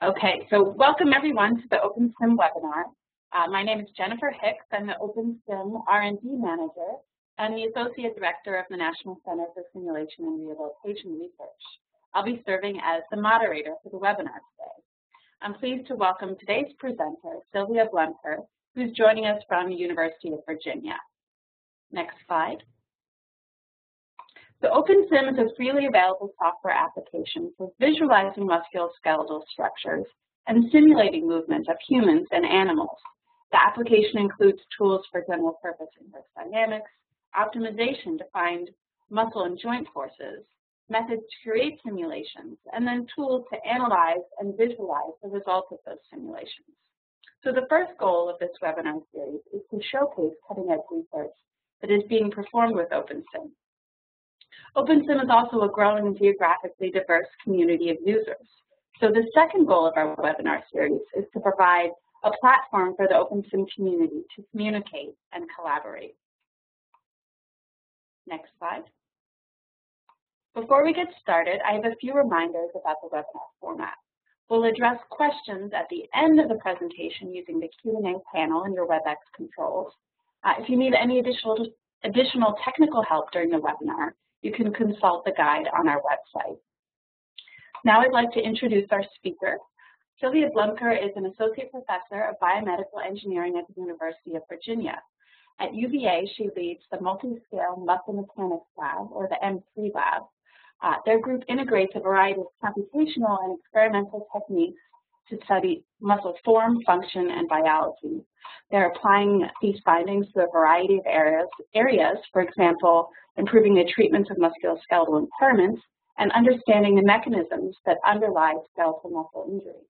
Okay, so welcome everyone to the OpenSim webinar. My name is Jennifer Hicks. I'm the OpenSim R&D Manager and the Associate Director of the National Center for Simulation and Rehabilitation Research. I'll be serving as the moderator for the webinar today. I'm pleased to welcome today's presenter, Silvia Blemker, who's joining us from the University of Virginia. Next slide. The OpenSim is a freely available software application for visualizing musculoskeletal structures and simulating movement of humans and animals. The application includes tools for general purpose inverse dynamics, optimization to find muscle and joint forces, methods to create simulations, and then tools to analyze and visualize the results of those simulations. So the first goal of this webinar series is to showcase cutting-edge research that is being performed with OpenSim. OpenSim is also a growing and geographically diverse community of users. So the second goal of our webinar series is to provide a platform for the OpenSim community to communicate and collaborate. Next slide. Before we get started, I have a few reminders about the webinar format. We'll address questions at the end of the presentation using the Q&A panel in your WebEx controls. If you need any additional technical help during the webinar, you can consult the guide on our website. Now I'd like to introduce our speaker. Silvia Blemker is an Associate Professor of Biomedical Engineering at the University of Virginia. At UVA, she leads the Multi-Scale Muscle Mechanics Lab, or the M3 Lab. Their group integrates a variety of computational and experimental techniques to study muscle form, function, and biology. They're applying these findings to a variety of areas, for example, improving the treatment of musculoskeletal impairments and understanding the mechanisms that underlie skeletal muscle injury.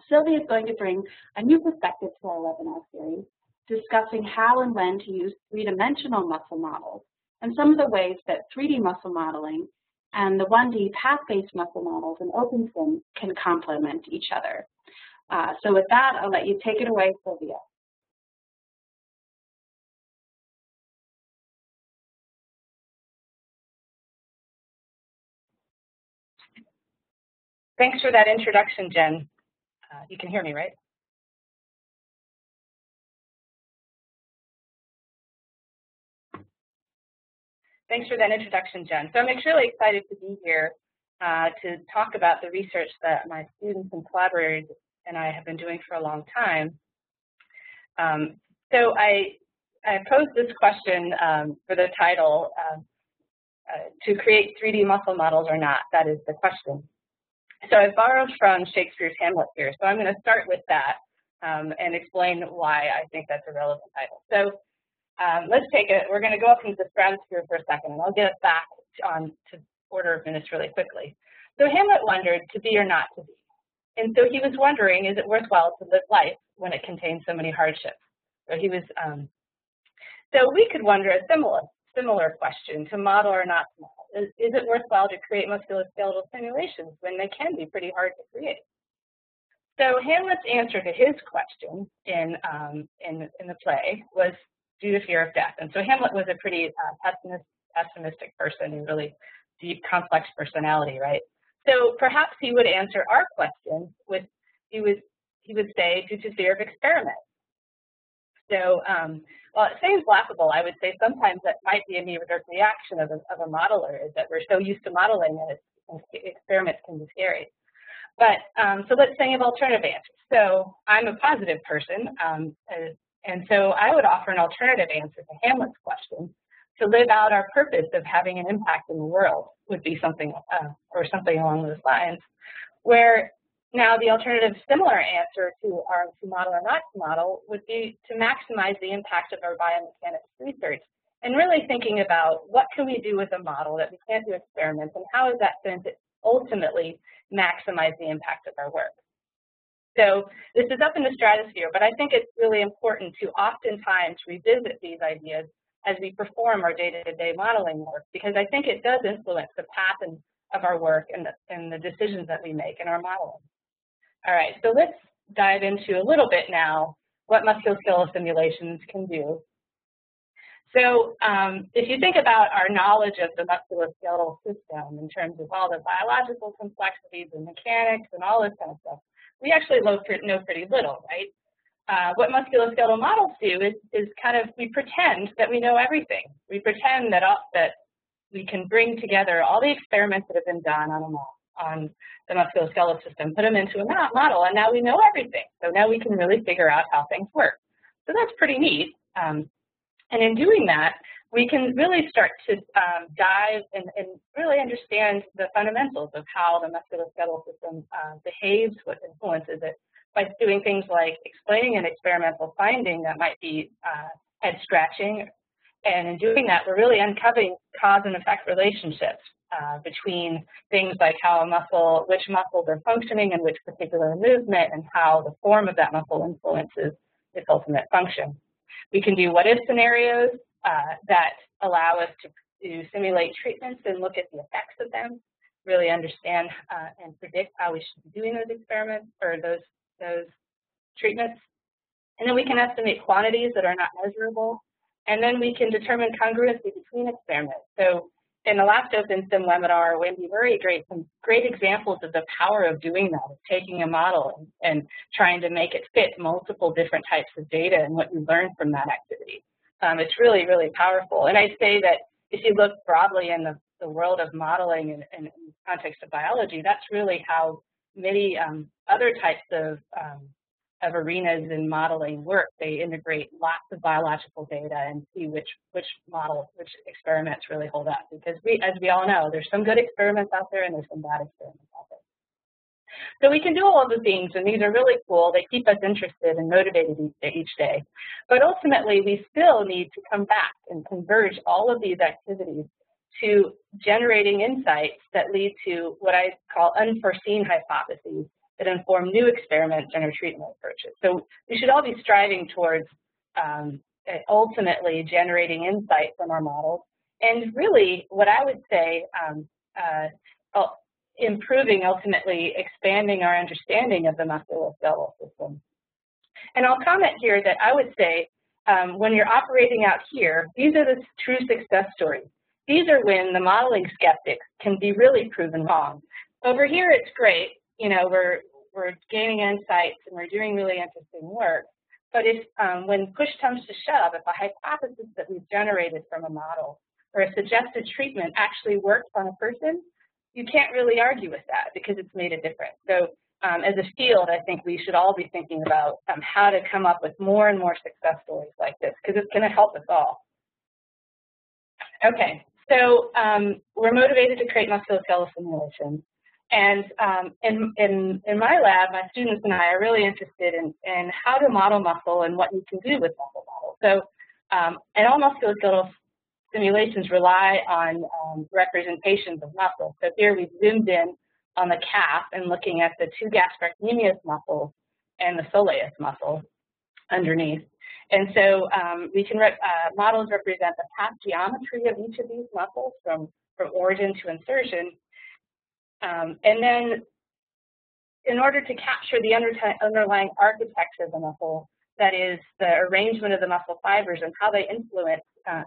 Silvia is going to bring a new perspective to our webinar series, discussing how and when to use three-dimensional muscle models and some of the ways that 3D muscle modeling and the 1D path-based muscle models in OpenSim can complement each other. So with that, I'll let you take it away, Silvia. Thanks for that introduction, Jen. You can hear me, right? Thanks for that introduction, Jen. So I'm really excited to be here to talk about the research that my students and collaborators and I have been doing for a long time. So I posed this question for the title, to create 3D muscle models or not, that is the question. So I borrowed from Shakespeare's Hamlet here, so I'm going to start with that and explain why I think that's a relevant title. So we're going to go up into the stratosphere for a second, and I'll get us back on to order of minutes really quickly. So Hamlet wondered to be or not to be. And so he was wondering, is it worthwhile to live life when it contains so many hardships? So so we could wonder a similar question, to model or not to model. Is it worthwhile to create musculoskeletal simulations when they can be pretty hard to create? So Hamlet's answer to his question in the play was due to fear of death. And so Hamlet was a pretty pessimistic person, a really deep, complex personality, right? So perhaps he would answer our question with, he would say, due to fear of experiment. So while it seems laughable, I would say sometimes that might be a knee-jerk reaction of a modeler, is that we're so used to modeling that experiments can be scary. But so let's think of alternative answers. So I'm a positive person, and so I would offer an alternative answer to Hamlet's question. To live out our purpose of having an impact in the world would be something, or something along those lines, where now the alternative similar answer to model or not to model would be to maximize the impact of our biomechanics research, and really thinking about what can we do with a model that we can't do experiments, and how is that going to ultimately maximize the impact of our work. So this is up in the stratosphere, but I think it's really important to oftentimes revisit these ideas as we perform our day-to-day modeling work, because I think it does influence the path of our work and the decisions that we make in our modeling. All right, so let's dive into a little bit now what musculoskeletal simulations can do. So if you think about our knowledge of the musculoskeletal system in terms of all the biological complexities and mechanics and all this kind of stuff, we actually know pretty little, right? What musculoskeletal models do is kind of, we pretend that we know everything. We pretend that we can bring together all the experiments that have been done on the musculoskeletal system, put them into a model, and now we know everything. So now we can really figure out how things work. So that's pretty neat. And in doing that, we can really start to dive and really understand the fundamentals of how the musculoskeletal system behaves, what influences it, by doing things like explaining an experimental finding that might be head scratching. And in doing that, we're really uncovering cause and effect relationships between things like how which muscles are functioning in which particular movement, and how the form of that muscle influences its ultimate function. We can do what-if scenarios that allow us to simulate treatments and look at the effects of them, really understand and predict how we should be doing those experiments or those treatments. And then we can estimate quantities that are not measurable. And then we can determine congruency between experiments. So in the last Open Sim webinar, Wendy Murray gave some great examples of the power of doing that, of taking a model and trying to make it fit multiple different types of data and what you learn from that activity. It's really, really powerful. And I'd say that if you look broadly in the world of modeling and in the context of biology, that's really how many other types of arenas in modeling work. They integrate lots of biological data and see which models, which experiments really hold up. Because as we all know, there's some good experiments out there and there's some bad experiments out there. So we can do all of the things, and these are really cool. They keep us interested and motivated each day. But ultimately, we still need to come back and converge all of these activities to generating insights that lead to what I call unforeseen hypotheses that inform new experiments and our treatment approaches. So we should all be striving towards ultimately generating insight from our models, and really what I would say improving, ultimately expanding our understanding of the musculoskeletal system. And I'll comment here that I would say when you're operating out here, these are the true success stories. These are when the modeling skeptics can be really proven wrong. Over here, it's great. You know, we're gaining insights and we're doing really interesting work. But if when push comes to shove, if a hypothesis that we've generated from a model or a suggested treatment actually works on a person, you can't really argue with that because it's made a difference. So as a field, I think we should all be thinking about how to come up with more and more success stories like this, because it's going to help us all. Okay, so we're motivated to create musculoskeletal simulations. And in my lab, my students and I are really interested in how to model muscle and what you can do with muscle models. So, and all musculoskeletal simulations rely on representations of muscle. So here we've zoomed in on the calf and looking at the two gastrocnemius muscles and the soleus muscle underneath. And so we can models represent the path geometry of each of these muscles from origin to insertion. And then in order to capture the underlying architecture of the muscle, that is the arrangement of the muscle fibers and how they influence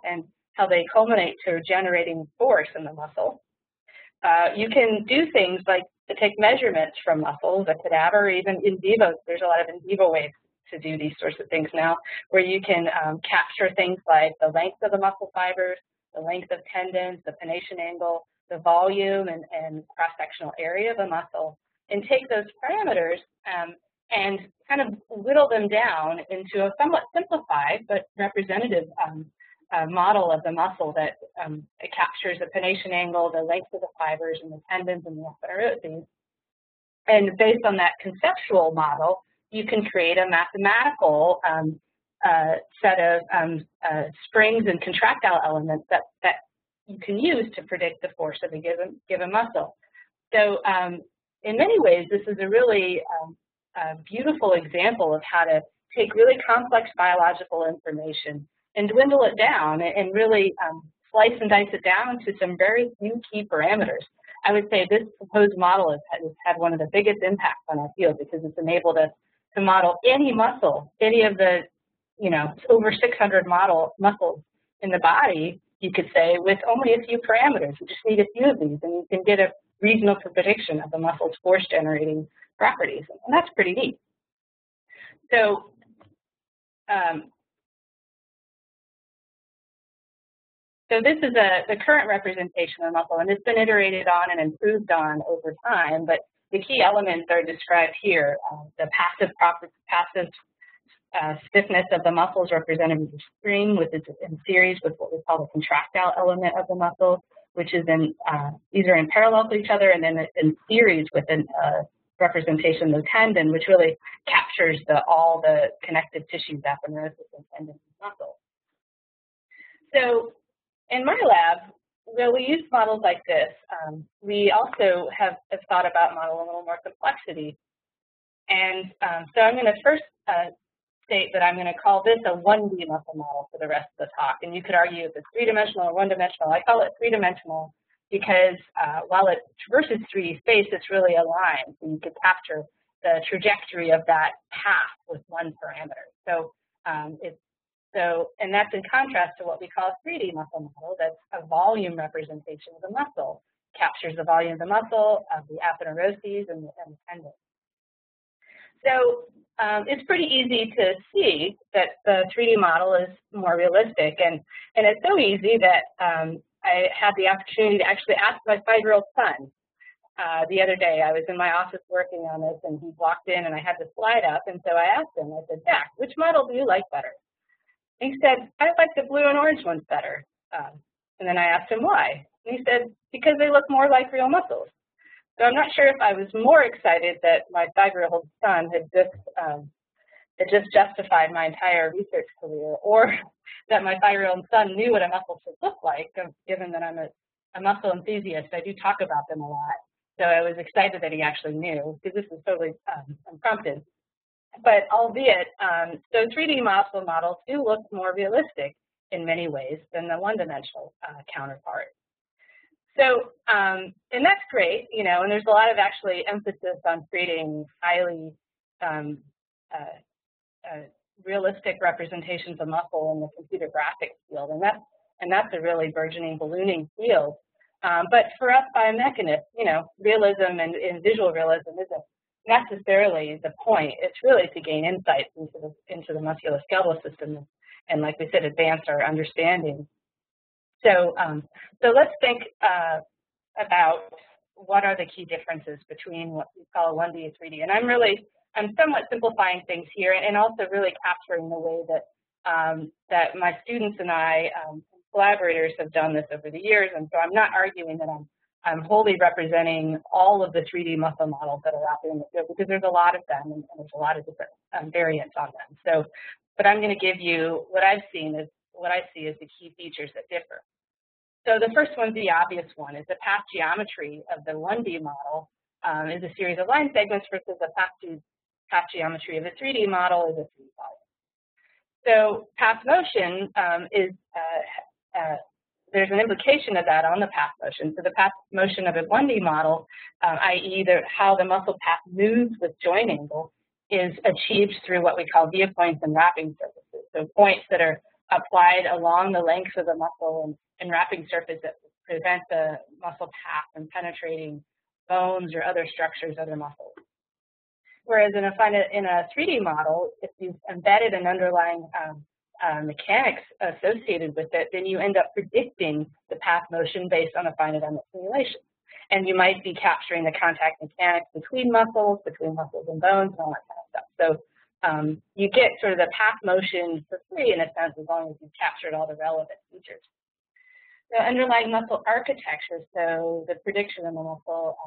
and how they culminate to generating force in the muscle. You can do things like to take measurements from muscles, a cadaver, or even in vivo. There's a lot of in vivo ways to do these sorts of things now, where you can capture things like the length of the muscle fibers, the length of tendons, the pennation angle, the volume and cross-sectional area of a muscle, and take those parameters and kind of whittle them down into a somewhat simplified but representative model of the muscle that captures the pennation angle, the length of the fibers, and the tendons and the aponeurosis. And based on that conceptual model, you can create a mathematical set of springs and contractile elements that you can use to predict the force of a given muscle. So in many ways, this is a really beautiful example of how to take really complex biological information and dwindle it down and really slice and dice it down to some very few key parameters. I would say this proposed model has had one of the biggest impacts on our field because it's enabled us to model any muscle, any of the, over 600 muscles in the body, you could say, with only a few parameters. You just need a few of these, and you can get a reasonable prediction of the muscle's force-generating properties, and that's pretty neat. So this is the current representation of muscle, and it's been iterated on and improved on over time, but the key elements are described here. The passive stiffness of the muscle is represented with the string, with its in series with what we call the contractile element of the muscle, which is these are in parallel to each other, and then in series with a representation of the tendon, which really captures all the connective tissues, aponeurosis and tendon and muscle. So in my lab, where we use models like this, we also have thought about modeling a little more complexity. And so I'm going to first state that I'm going to call this a 1D muscle model for the rest of the talk. And you could argue if it's three-dimensional or one-dimensional. I call it three-dimensional because while it traverses 3D space, it's really aligned. So you could capture the trajectory of that path with one parameter. So and that's in contrast to what we call a 3D muscle model. That's a volume representation of the muscle, captures the volume of the muscle, of the aponeuroses, and the tendon. So it's pretty easy to see that the 3D model is more realistic, and it's so easy that I had the opportunity to actually ask my 5-year-old son the other day. I was in my office working on this, and he walked in, and I had the slide up, and so I asked him, I said, Jack, which model do you like better? He said, I like the blue and orange ones better. And then I asked him why. And he said, because they look more like real muscles. So I'm not sure if I was more excited that my 5-year-old son had just justified my entire research career, or that my 5-year-old son knew what a muscle should look like, given that I'm a muscle enthusiast. I do talk about them a lot. So I was excited that he actually knew, because this is totally unprompted. But albeit, so 3D muscle models do look more realistic in many ways than the one-dimensional counterpart. So, and that's great, you know, and there's a lot of actually emphasis on creating highly realistic representations of muscle in the computer graphics field, and that's a really burgeoning, ballooning field. But for us biomechanists, you know, realism and visual realism isn't necessarily the point. It's really to gain insights into the musculoskeletal system, and like we said, advance our understanding. So, so let's think about what are the key differences between what we call 1D and 3D. And I'm somewhat simplifying things here, and also really capturing the way that that my students and I, collaborators, have done this over the years. And so I'm not arguing that I'm wholly representing all of the 3D muscle models that are out there in the field, because there's a lot of them, and there's a lot of different variants on them. So, but I'm going to give you what I see as the key features that differ. So the first one, the obvious one, is the path geometry of the 1D model is a series of line segments versus the path geometry of the 3D model is a 3D volume. So path motion there's an implication of that on the path motion. So the path motion of a 1D model, i.e. how the muscle path moves with joint angle, is achieved through what we call via points and wrapping surfaces. So points that are applied along the length of the muscle, and wrapping surface that prevent the muscle path from penetrating bones or other structures, other muscles. Whereas in a 3D model, if you've embedded an underlying mechanics associated with it, then you end up predicting the path motion based on a finite element simulation. And you might be capturing the contact mechanics between muscles and bones, and all that kind of stuff. So you get sort of the path motion for free, in a sense, as long as you've captured all the relevant features. The underlying muscle architecture, so the prediction of the muscle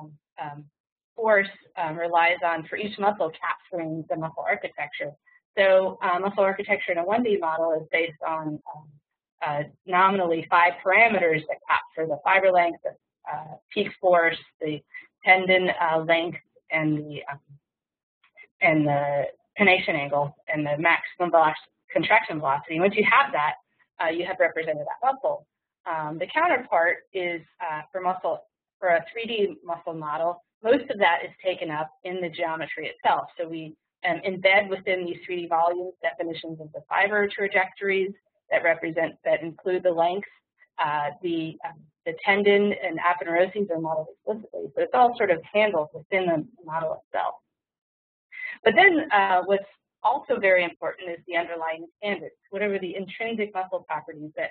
force relies on, for each muscle, capturing the muscle architecture. So muscle architecture in a 1D model is based on nominally 5 parameters that capture the fiber length, the peak force, the tendon length, and the pennation angle, and the maximum contraction velocity. Once you have that, you have represented that muscle. The counterpart is for a 3D muscle model, most of that is taken up in the geometry itself. So we embed within these 3D volumes definitions of the fiber trajectories that include the length. The tendon and aponeuroses are modeled explicitly, but it's all sort of handled within the model itself. But then what's also very important is the underlying standards, whatever the intrinsic muscle properties that,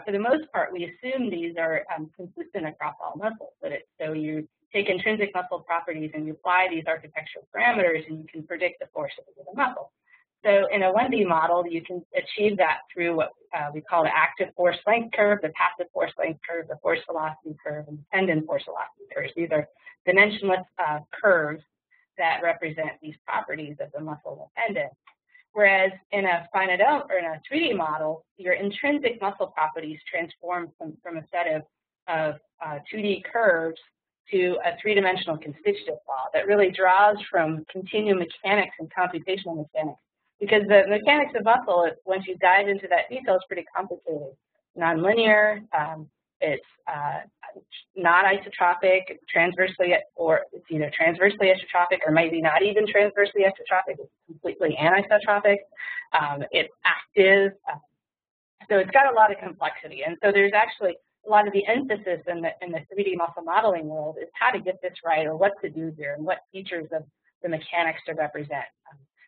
for the most part, we assume these are consistent across all muscles. So you take intrinsic muscle properties and you apply these architectural parameters, and you can predict the force of a given muscle. So in a 1D model, you can achieve that through what we call the active force length curve, the passive force length curve, the force velocity curve, and the tendon force velocity curves. These are dimensionless curves that represent these properties of the muscle and tendon. Whereas in a finite or in a 3D model, your intrinsic muscle properties transform from a set of 2D curves to a three-dimensional constitutive law that really draws from continuum mechanics and computational mechanics. Because the mechanics of muscle, once you dive into that detail, is pretty complicated. Nonlinear, it's not isotropic, transversely, or it's either transversely isotropic or maybe not even transversely isotropic. It's completely anisotropic. It's active. So it's got a lot of complexity. And so there's actually a lot of the emphasis in the 3D muscle modeling world is how to get this right, or what to do here, and what features of the mechanics to represent.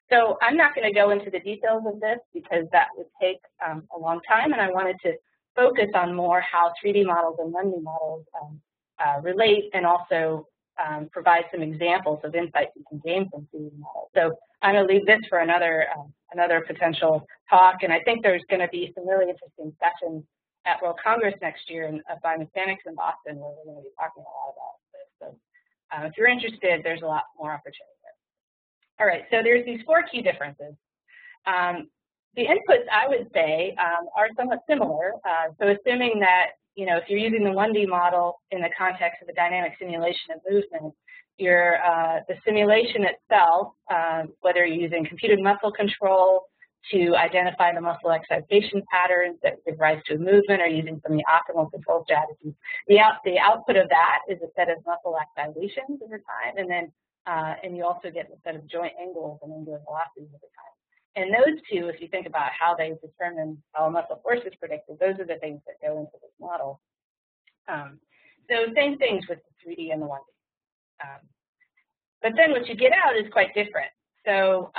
So I'm not going to go into the details of this because that would take a long time, and I wanted to focus on more how 3D models and 1D models relate, and also provide some examples of insights you can gain from 3D models. So I'm going to leave this for another potential talk, and I think there's going to be some really interesting sessions at World Congress next year in biomechanics in Boston, where we're going to be talking a lot about this. So if you're interested, there's a lot more opportunity. All right, so there's these 4 key differences. The inputs, I would say, are somewhat similar. So assuming that, if you're using the 1D model in the context of a dynamic simulation of movement, the simulation itself, whether you're using computed muscle control to identify the muscle excitation patterns that give rise to a movement, or using some of the optimal control strategies, the output of that is a set of muscle activations over time, and then and you also get a set of joint angles and angular velocities over time. And those two, if you think about how they determine how a muscle force is predicted, those are the things that go into this model. So same things with the 3D and the 1D. But then what you get out is quite different. So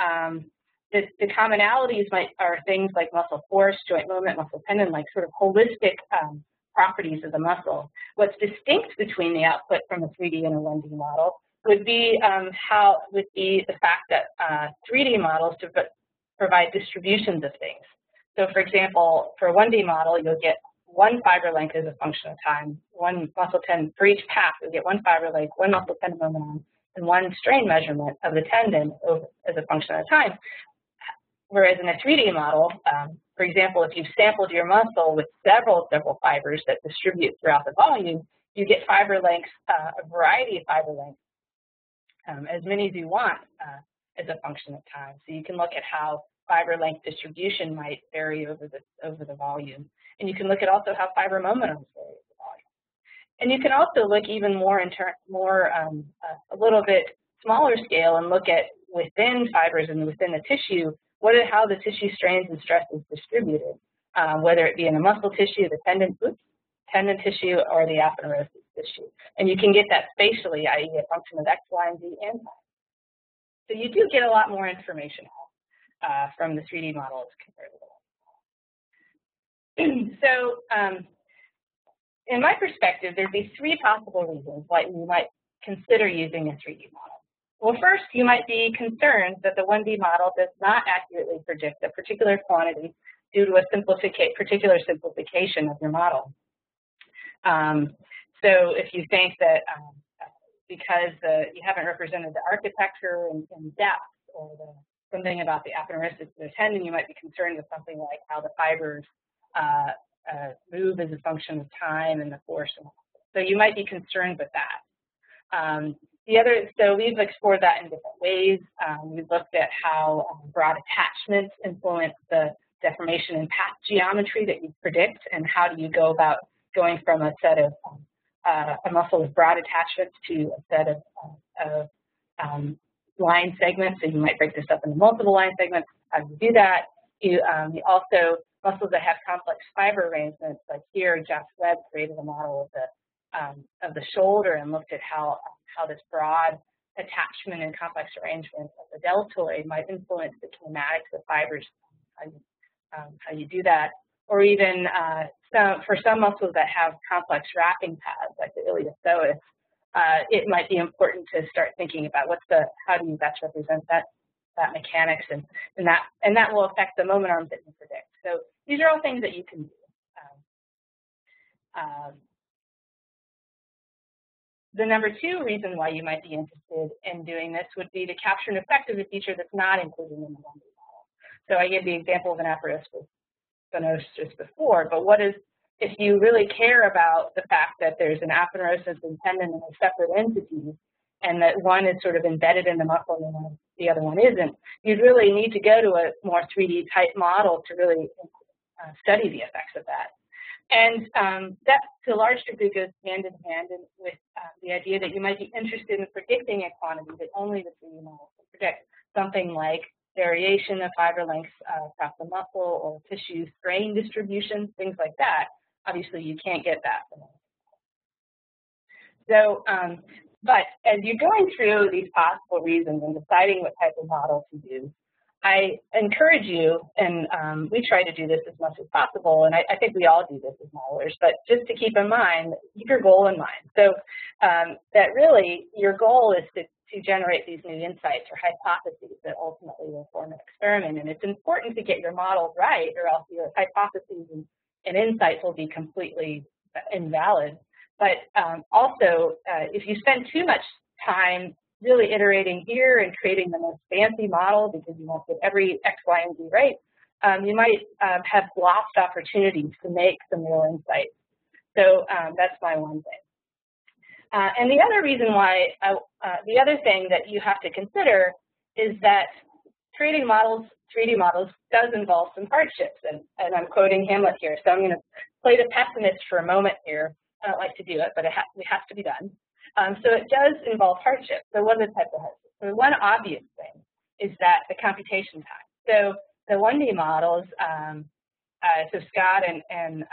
the commonalities are things like muscle force, joint movement, muscle tendon, like sort of holistic properties of the muscle. What's distinct between the output from a 3D and a 1D model would be the fact that 3D models provide distributions of things. So for example, for a 1D model, you'll get one fiber length as a function of time, one muscle tendon, for each path, you'll get one fiber length, one muscle tendon momentum, and one strain measurement of the tendon as a function of time. Whereas in a 3D model, for example, if you've sampled your muscle with several fibers that distribute throughout the volume, you get fiber lengths, a variety of fiber lengths, as many as you want as a function of time. So you can look at how fiber length distribution might vary over the volume. And you can look at also how fiber momentums vary over the volume. And you can also look even more a little bit smaller scale and look at within fibers and within the tissue, how the tissue strains and stress is distributed, whether it be in the muscle tissue, the tendon tissue, or the aponeurosis tissue. And you can get that spatially, i.e. a function of X, Y, and Z and time. So you do get a lot more information from the 3D model as compared to the 1D. So in my perspective, there'd be 3 possible reasons why you might consider using a 3D model. Well, first, you might be concerned that the 1D model does not accurately predict a particular quantity due to a particular simplification of your model. So if you think that because you haven't represented the architecture in depth, or something about the aponeurosis of the tendon, you might be concerned with something like how the fibers move as a function of time and the force. So you might be concerned with that. So we've explored that in different ways. We've looked at how broad attachments influence the deformation and path geometry that you predict, and how do you go about going from a set of a muscle with broad attachments to a set of line segments. So you might break this up into multiple line segments. How do you do that? You also, muscles that have complex fiber arrangements, like here, Jeff Webb created a model of the shoulder and looked at how this broad attachment and complex arrangement of the deltoid might influence the kinematics of fibers, how you do that, or even for some muscles that have complex wrapping pads, like the iliopsoas, it might be important to start thinking about how do you best represent that mechanics, and that will affect the moment arms that you predict. So these are all things that you can do. The number 2 reason why you might be interested in doing this would be to capture an effect of a feature that's not included in the 1D model. So I gave the example of an aponeurosis before, but what is, if you really care about the fact that there's an aponeurosis and tendon and separate entities, and that one is sort of embedded in the muscle and the other one isn't, you'd really need to go to a more 3D type model to really study the effects of that. And that, to a large degree, goes hand in hand with the idea that you might be interested in predicting a quantity that only the 3D model can predict, something like variation of fiber lengths across the muscle or tissue strain distribution, things like that. Obviously, you can't get that from it. So, but as you're going through these possible reasons and deciding what type of model to use, I encourage you, and we try to do this as much as possible, and I think we all do this as modelers, but just to keep in mind, keep your goal in mind. So that really your goal is to generate these new insights or hypotheses that ultimately will form an experiment. And it's important to get your model right, or else your hypotheses and insights will be completely invalid. But also, if you spend too much time really iterating here and creating the most fancy model because you want to get every X, Y, and Z right, you might have lost opportunities to make some real insights. So that's my one thing. And the other reason why, the other thing that you have to consider is that creating models, 3D models, does involve some hardships. And I'm quoting Hamlet here, so I'm going to play the pessimist for a moment here. I don't like to do it, but it has to be done. So it does involve hardship. So what are the types of hardships? So one obvious thing is that the computation time. So the 1D models, so Scott and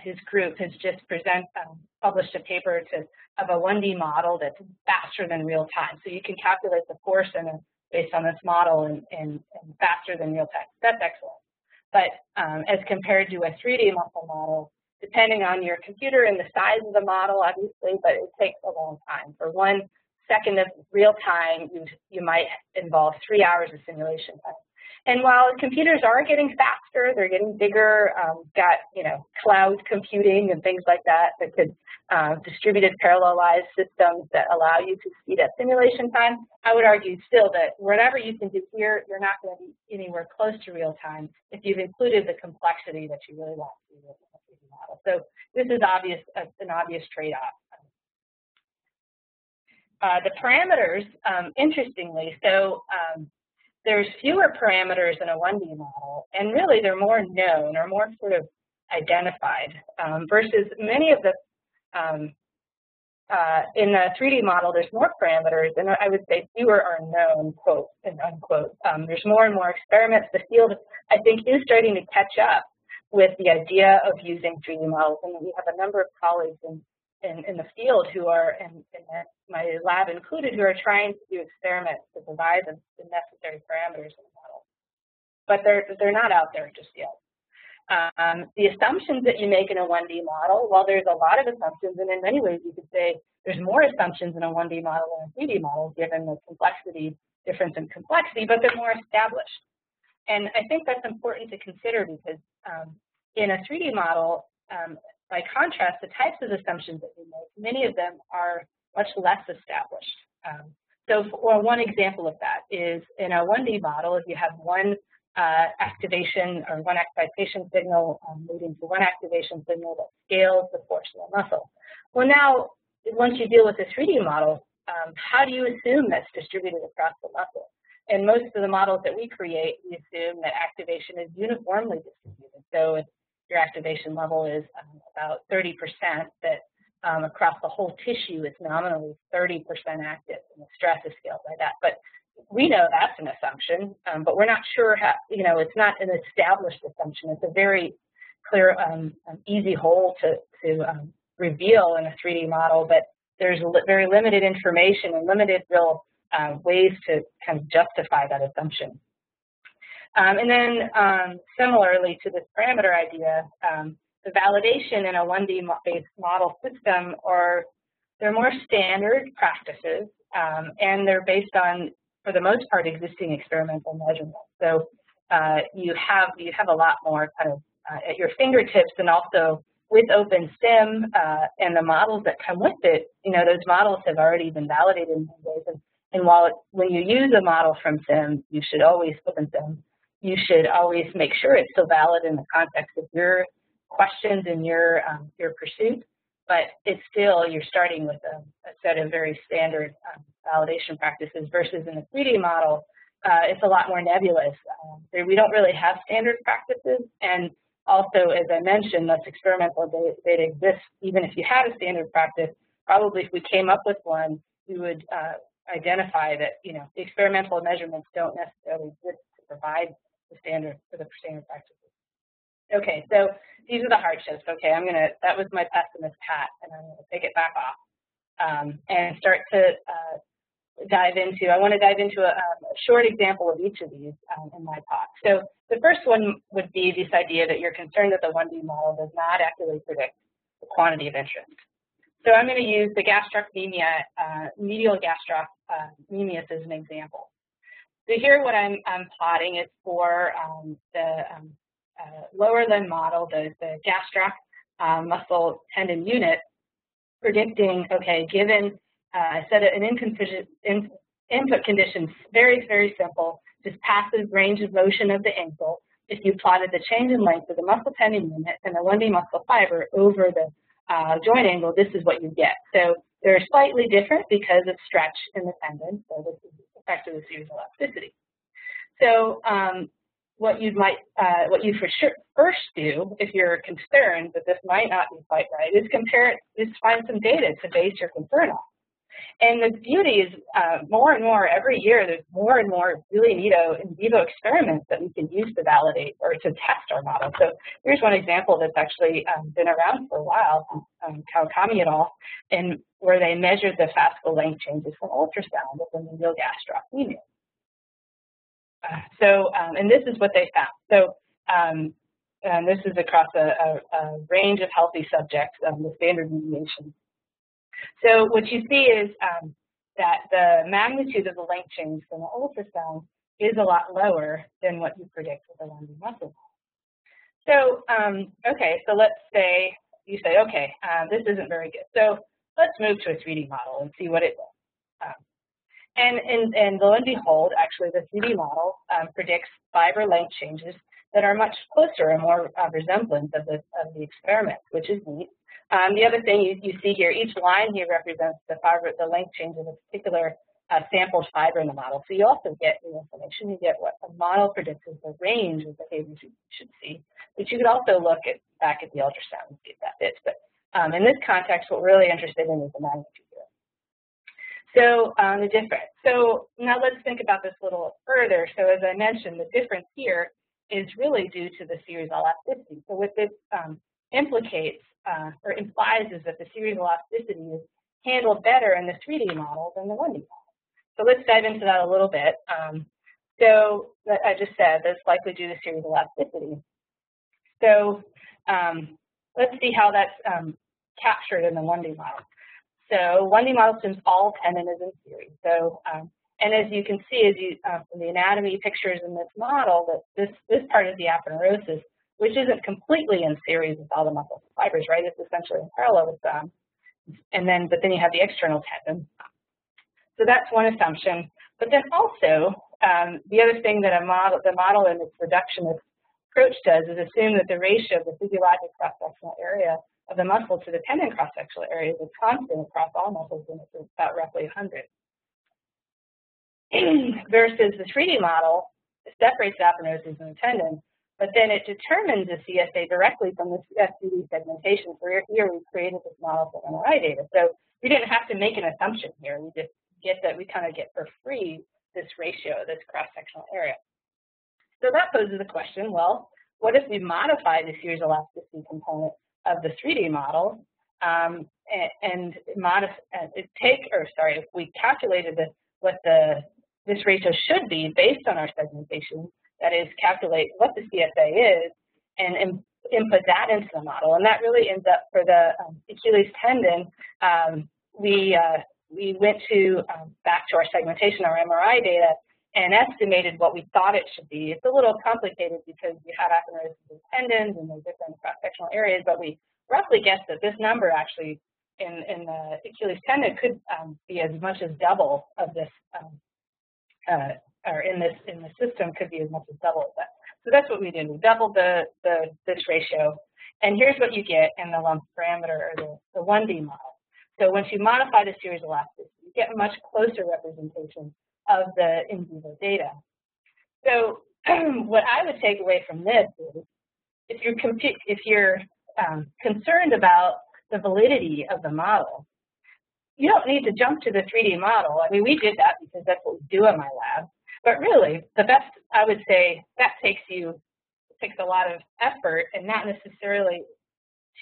his group has just published a paper of a 1D model that's faster than real time. So you can calculate the force based on this model and faster than real time. That's excellent. But as compared to a 3D muscle model, depending on your computer and the size of the model, obviously, but it takes a long time. For 1 second of real time, you might involve 3 hours of simulation time. And while computers are getting faster, they're getting bigger, got, cloud computing and things like that could distributed parallelized systems that allow you to speed up simulation time. I would argue still that whatever you can do here, you're not going to be anywhere close to real time if you've included the complexity that you really want to do with a 3D model. So this is an obvious trade-off. The parameters, interestingly, so there's fewer parameters in a 1D model, and really they're more known or more sort of identified versus many of the, in the 3D model, there's more parameters, and I would say fewer are known, quote and unquote. There's more and more experiments. The field, I think, is starting to catch up with the idea of using 3D models, and we have a number of colleagues in the field who are, and my lab included, who are trying to do experiments to provide the necessary parameters in the model. But they're not out there just yet. The assumptions that you make in a 1D model, while there's a lot of assumptions, and in many ways you could say there's more assumptions in a 1D model than a 3D model, given the difference in complexity, but they're more established. And I think that's important to consider because in a 3D model, by contrast, the types of assumptions that you make, many of them are much less established. So one example of that is in a 1D model, if you have one activation or one excitation signal leading to one activation signal that scales the force of the muscle. Well, now, once you deal with the 3D model, how do you assume that's distributed across the muscle? In most of the models that we create, we assume that activation is uniformly distributed. So if your activation level is about 30%, that across the whole tissue, it's nominally 30% active, and the stress is scaled by that. But we know that's an assumption, but we're not sure how, it's not an established assumption. It's a very clear, easy hole to reveal in a 3D model, but there's very limited information and limited real ways to kind of justify that assumption. And then similarly to this parameter idea, the validation in a 1D-based model system they're more standard practices, and they're based on, for the most part, existing experimental measurements. So you have a lot more kind of at your fingertips, and also with OpenSim and the models that come with it, those models have already been validated in many ways. And when you use a model from SIM, you should always, OpenSim, you should always make sure it's still valid in the context of your questions and your pursuit. But it's still, you're starting with a set of very standard validation practices versus in a 3D model, it's a lot more nebulous. We don't really have standard practices, and also, as I mentioned, less experimental data exists. Even if you had a standard practice, probably if we came up with one, we would identify that the experimental measurements don't necessarily exist to provide the standard for the standard practices. Okay, so these are the hardships. Okay, that was my pessimist hat, and I'm gonna take it back off and start to I want to dive into a short example of each of these in my talk. So the first one would be this idea that you're concerned that the 1D model does not accurately predict the quantity of interest. So I'm going to use the gastrocnemius, medial gastrocnemius as an example. So here what I'm plotting is for the lower limb model, the gastroc muscle tendon unit, predicting, okay, given I said an input conditions, very, very simple, just passive range of motion of the ankle. If you plotted the change in length of the muscle tendon unit and the 1D muscle fiber over the joint angle, this is what you get. So they're slightly different because of stretch in the tendon. So this is effectively series elasticity. So what you for sure first do, if you're concerned that this might not be quite right, is find some data to base your concern on. And the beauty is more and more every year, there's more and more really neato in vivo experiments that we can use to validate or to test our model. So here's one example that's actually been around for a while, Kawakami et al., and where they measured the fascicle length changes from ultrasound with the medial gastrocnemius. And this is what they found. So this is across a range of healthy subjects, the standard deviation. So what you see is that the magnitude of the length change from the ultrasound is a lot lower than what you predict with a 1D muscle model. So, okay, so let's say you say, okay, this isn't very good. So let's move to a 3D model and see what it does. And lo and behold, actually the 3D model predicts fiber length changes that are much closer and more resemblance of the experiment, which is neat. The other thing you see here, each line here represents the length change of a particular sampled fiber in the model. So you also get new information. You get what the model predicts is the range of behaviors you should see. But you could also look back at the ultrasound and see if that fits. But in this context, what we're really interested in is the magnitude here. So the difference. So now let's think about this a little further. So as I mentioned, the difference here is really due to the series elasticity. So what this implicates or implies is that the series elasticity is handled better in the 3D model than the 1D model. So let's dive into that a little bit. So I just said that's likely due to series elasticity. So let's see how that's captured in the 1D model. So 1D model assumes all tendon is in series. So and as you can see, from the anatomy pictures in this model, that this part is the aponeurosis, which isn't completely in series with all the muscle fibers, right? It's essentially in parallel with them. But then you have the external tendon. So that's one assumption. But then also, the other thing that the model in its reductionist approach does is assume that the ratio of the physiologic cross-sectional area of the muscle to the tendon cross-sectional area is constant across all muscles, and it's about roughly 100. Versus the 3D model, it separates the aponeurosis and the tendon, but then it determines the CSA directly from the FCD segmentation. So here we created this model for MRI data. So we didn't have to make an assumption here. We just get that we kind of get for free this ratio, this cross-sectional area. So that poses the question, well, what if we modify the series elasticity component of the 3D model if we calculated what this ratio should be based on our segmentation, that is, calculate what the CSA is and input that into the model. And that really ends up for the Achilles tendon. We went back to our segmentation, our MRI data, and estimated what we thought it should be. It's a little complicated because you have atherosis of tendons and there's different cross-sectional areas, but we roughly guessed that this number actually in the Achilles tendon could be as much as double of this, or in the system could be as much as double of that. So that's what we did. We doubled this ratio, and here's what you get in the lump parameter, or the 1D model. So once you modify the series elasticity, you get a much closer representation of the in vivo data. So what I would take away from this is, if you're concerned about the validity of the model, you don't need to jump to the 3D model. I mean, we did that because that's what we do in my lab. But really, the best, I would say, that takes a lot of effort and not necessarily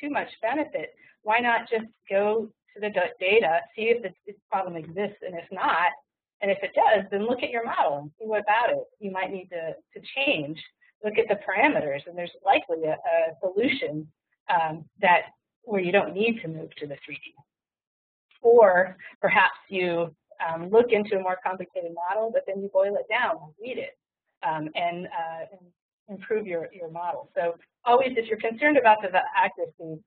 too much benefit. Why not just go to the data, see if this problem exists, and if not, and if it does, then look at your model and see what about it you might need to change. Look at the parameters, and there's likely a solution where you don't need to move to the 3D. Or perhaps you look into a more complicated model, but then you boil it down and read it and improve your model. So always, if you're concerned about the accuracy,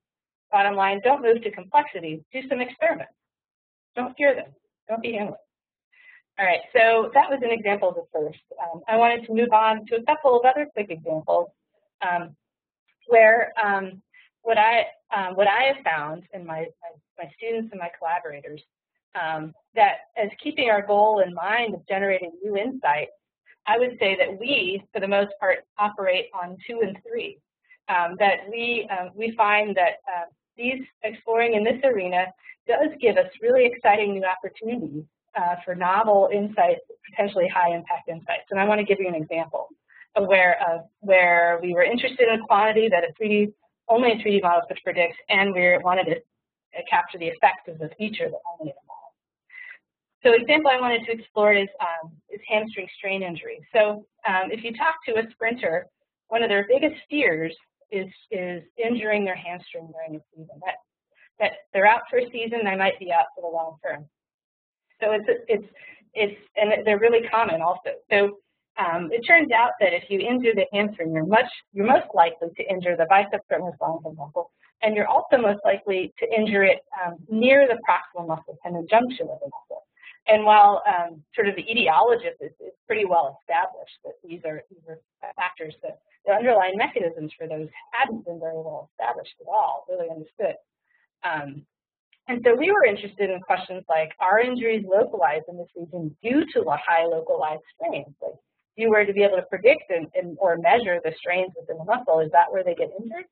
bottom line, don't move to complexity. Do some experiments. Don't fear them. Don't be handless. All right, so that was an example of the first. I wanted to move on to a couple of other quick examples where what I have found in my students and my collaborators, that as keeping our goal in mind of generating new insights, I would say that we, for the most part, operate on 2 and 3. That we find that these exploring in this arena does give us really exciting new opportunities for novel insights, potentially high-impact insights. And I want to give you an example of where we were interested in quantity that only a 3D model could predict, and we wanted to capture the effects of the feature that only a model. So the example I wanted to explore is hamstring strain injury. So if you talk to a sprinter, one of their biggest fears is injuring their hamstring during a season. That they're out for a season, they might be out for the long term. So and they're really common also. So it turns out that if you injure the hamstring, you're most likely to injure the biceps femoris long muscle, and you're also most likely to injure it near the proximal muscle tendon junction of the muscle. And while sort of the etiologist is pretty well established that these are factors, that the underlying mechanisms for those hadn't been very well established at all, really understood. And so we were interested in questions like, are injuries localized in this region due to high localized strains? Like, if you were to be able to predict or measure the strains within the muscle, is that where they get injured?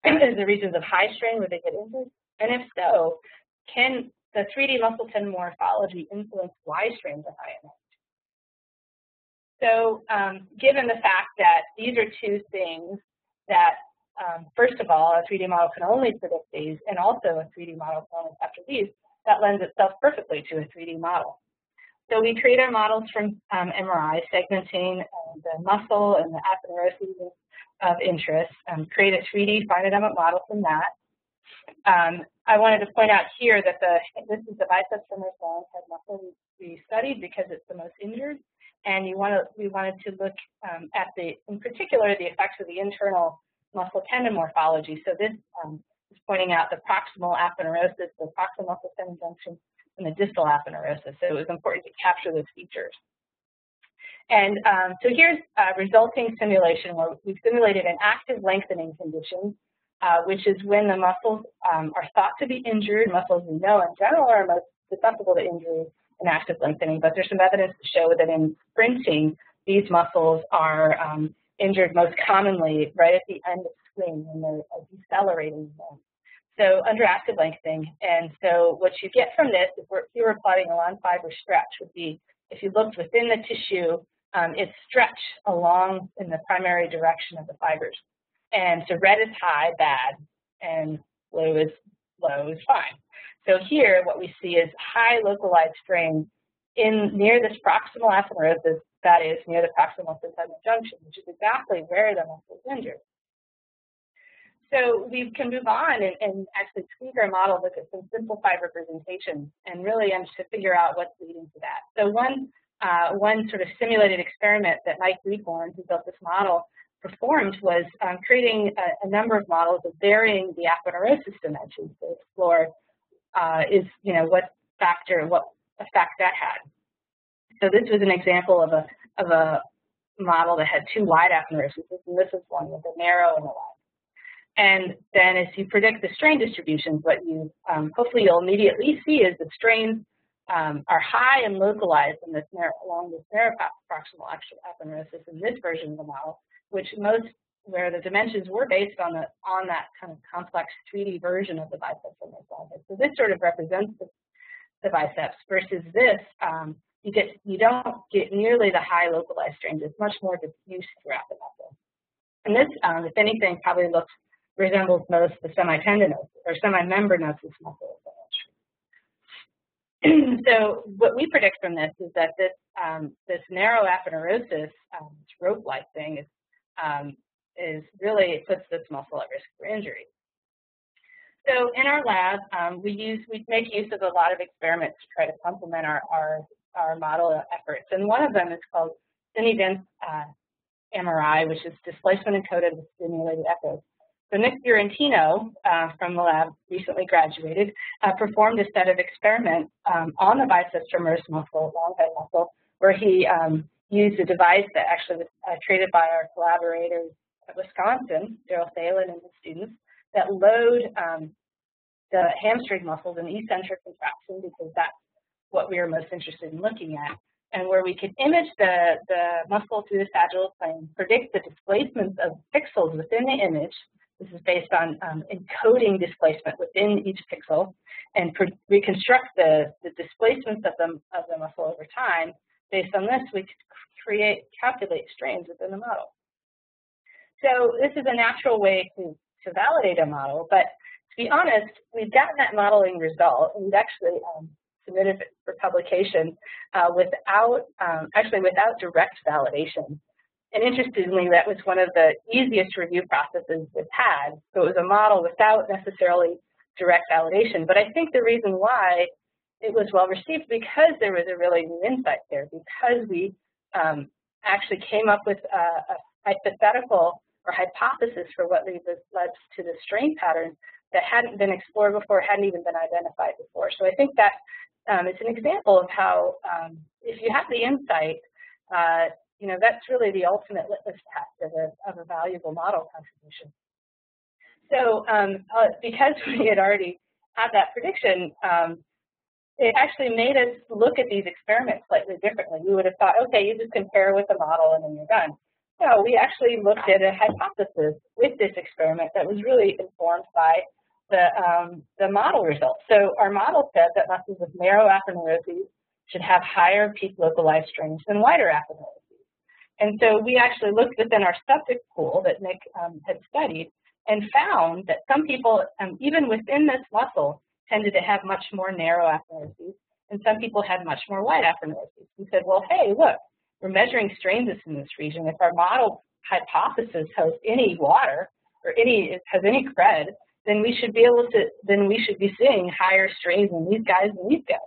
Is the regions of high strain where they get injured? And if so, can the 3D muscle tendon morphology influence why strains are high enough? So given the fact that these are two things that, first of all, a 3D model can only predict these, and also a 3D model can only capture these, that lends itself perfectly to a 3D model. So we create our models from MRI, segmenting the muscle and the atherosis of interest, create a 3D finite model from that. I wanted to point out here that this is the biceps femoris long head muscle we studied because it's the most injured, and we wanted to look at in particular, the effects of the internal muscle tendon morphology. So this is pointing out the proximal aponeurosis, the proximal muscle tendon junction, and the distal aponeurosis. So it was important to capture those features. And so here's a resulting simulation where we've simulated an active lengthening condition, which is when the muscles are thought to be injured. Muscles we know in general are most susceptible to injury in active lengthening, but there's some evidence to show that in sprinting, these muscles are injured most commonly right at the end of swing when they're decelerating. So under active lengthening, and so what you get from this, if we're plotting a long fiber stretch, would be if you looked within the tissue, it's stretched along in the primary direction of the fibers. And so red is high, bad, and blue is low is fine. So here, what we see is high localized strain near this proximal athenerosis, that is, near the proximal syntagmal junction, which is exactly where the muscle is injured. So we can move on and actually tweak our model, look at some simplified representations, and really to figure out what's leading to that. So one sort of simulated experiment that Mike Reedborn, who built this model, performed was creating a number of models of varying the athenerosis dimensions to explore what effect that had. So this was an example of a model that had two wide atheneroses, and this is one with a narrow and a wide. And then as you predict the strain distributions, what you hopefully you'll immediately see is the strains are high and localized in this along this narrow proximal athenerosis in this version of the model, where the dimensions were based on that kind of complex 3D version of the biceps and the So this sort of represents the biceps versus this. You don't get nearly the high localized strains. It's much more diffuse throughout the muscle. And this, if anything, probably resembles most the semitendinous or semimembranosus muscle. So what we predict from this is that this narrow athenerosis, rope-like thing, is really, it puts this muscle at risk for injury. So in our lab, we make use of a lot of experiments to try to complement our model efforts, and one of them is called semi-dense MRI, which is displacement encoded with stimulated echoes. So Nick Fiorentino from the lab, recently graduated, performed a set of experiments on the biceps femoris muscle, long head muscle, where he used a device that actually was created by our collaborators at Wisconsin, Daryl Thalen and his students, that load the hamstring muscles in eccentric contraction, because that's what we were most interested in looking at, and where we could image the muscle through the sagittal plane, predict the displacements of pixels within the image. This is based on encoding displacement within each pixel, and reconstruct the displacements of the muscle over time. Based on this, we could calculate strains within the model. So this is a natural way to validate a model, but to be honest, we've gotten that modeling result, and we've actually submitted it for publication without direct validation. And interestingly, that was one of the easiest review processes we've had. So it was a model without necessarily direct validation. But I think the reason why it was well received, because there was a really new insight there, because we actually came up with a hypothetical or hypothesis for what led to the strain pattern that hadn't been explored before, hadn't even been identified before. So I think that it's an example of how if you have the insight, that's really the ultimate litmus test of a valuable model contribution. So because we had already had that prediction, it actually made us look at these experiments slightly differently. We would have thought, okay, you just compare with the model and then you're done. No, we actually looked at a hypothesis with this experiment that was really informed by the model results. So our model said that muscles with narrow atheneroses should have higher peak localized strains than wider atheneroses. And so we actually looked within our subject pool that Nick had studied and found that some people, even within this muscle, tended to have much more narrow atheneroses, and some people had much more wide atheneroses. We said, well, hey, look, we're measuring strains in this region. If our model hypothesis has any water or has any cred, then we should be seeing higher strains in these guys than these guys.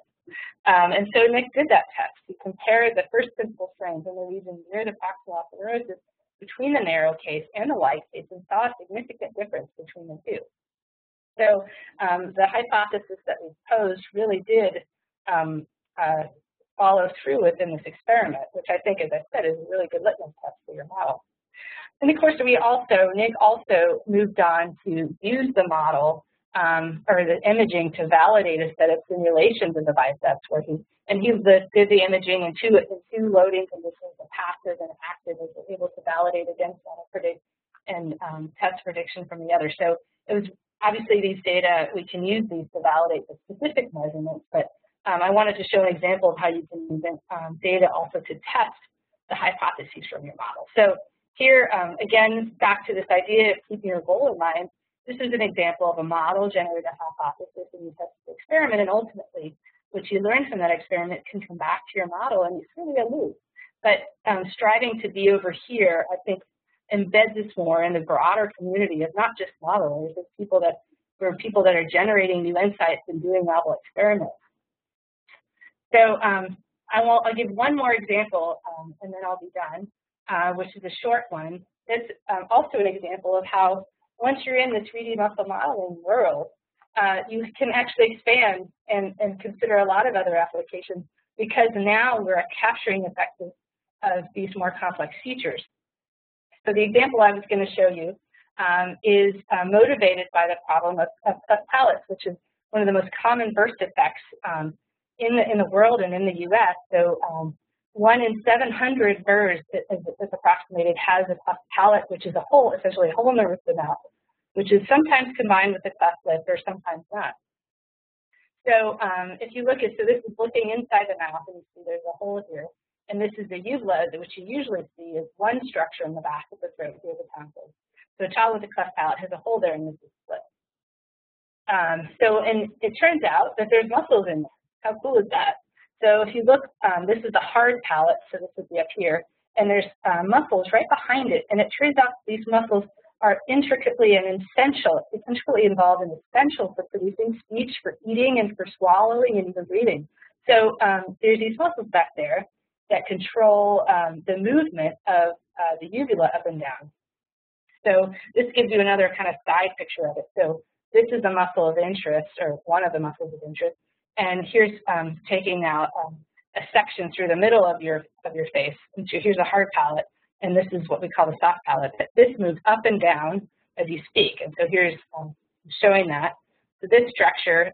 And so Nick did that test. He compared the first principal strains in the region near the proximal athenerosis between the narrow case and the wide case, and saw a significant difference between the two. So the hypothesis that we posed really did follow through within this experiment, which I think, as I said, is a really good litmus test for your model. And of course, Nick also moved on to use the model or the imaging to validate a set of simulations of the biceps, where he did the imaging in two loading conditions, a passive and active, and was able to validate against that and test prediction from the other. So it was obviously these data, we can use these to validate the specific measurements, but I wanted to show an example of how you can use data also to test the hypotheses from your model. So here, again, back to this idea of keeping your goal in mind, this is an example of a model-generated hypothesis in the experiment, and ultimately, what you learn from that experiment can come back to your model, and it's really a loop. But striving to be over here, I think, embeds this more in the broader community of not just modelers, but people that are generating new insights and doing novel experiments. So I'll give one more example, and then I'll be done, which is a short one. It's also an example of how once you're in the 3D muscle modeling world, you can actually expand and consider a lot of other applications, because now we're capturing effects of these more complex features. So the example I was going to show you is motivated by the problem of palates, which is one of the most common birth defects in the world and in the U.S. So 1 in 700 births that's approximated has a cleft palate, which is a hole, essentially a hole in the roof of the mouth, which is sometimes combined with a cleft lip or sometimes not. So if you look at, so this is looking inside the mouth, and you see there's a hole here. And this is the uvula, which you usually see is one structure in the back of the throat here, the tonsil. So a child with a cleft palate has a hole there, and this is split. And it turns out that there's muscles in there. How cool is that? So if you look, this is the hard palate, so this would be up here, and there's muscles right behind it. And it turns out these muscles are intricately and essentially involved and essential for producing speech, for eating, and for swallowing, and even breathing. So there's these muscles back there that control the movement of the uvula up and down. So this gives you another kind of side picture of it. So this is a muscle of interest, or one of the muscles of interest. And here's taking now a section through the middle of your face. And so here's a hard palate, and this is what we call the soft palate. This moves up and down as you speak. And so here's showing that. So this structure,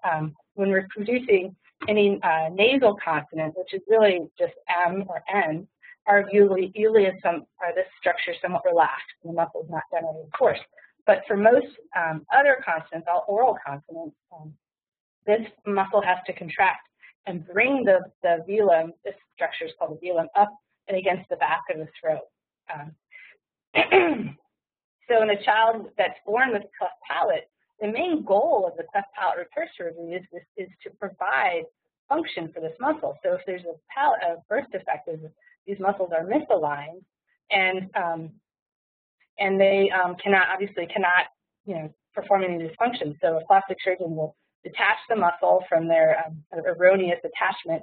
when we're producing any nasal consonant, which is really just M or N, our uvula or this structure is somewhat relaxed, and the muscle is not generating force. But for most other consonants, all oral consonants, this muscle has to contract and bring the velum, this structure is called the velum, up and against the back of the throat. So in a child that's born with a cleft palate, the main goal of the cleft palate repair surgery is to provide function for this muscle. So if there's a birth defect, these muscles are misaligned, and they cannot perform any of these functions. So a plastic surgeon will detach the muscle from their erroneous attachment,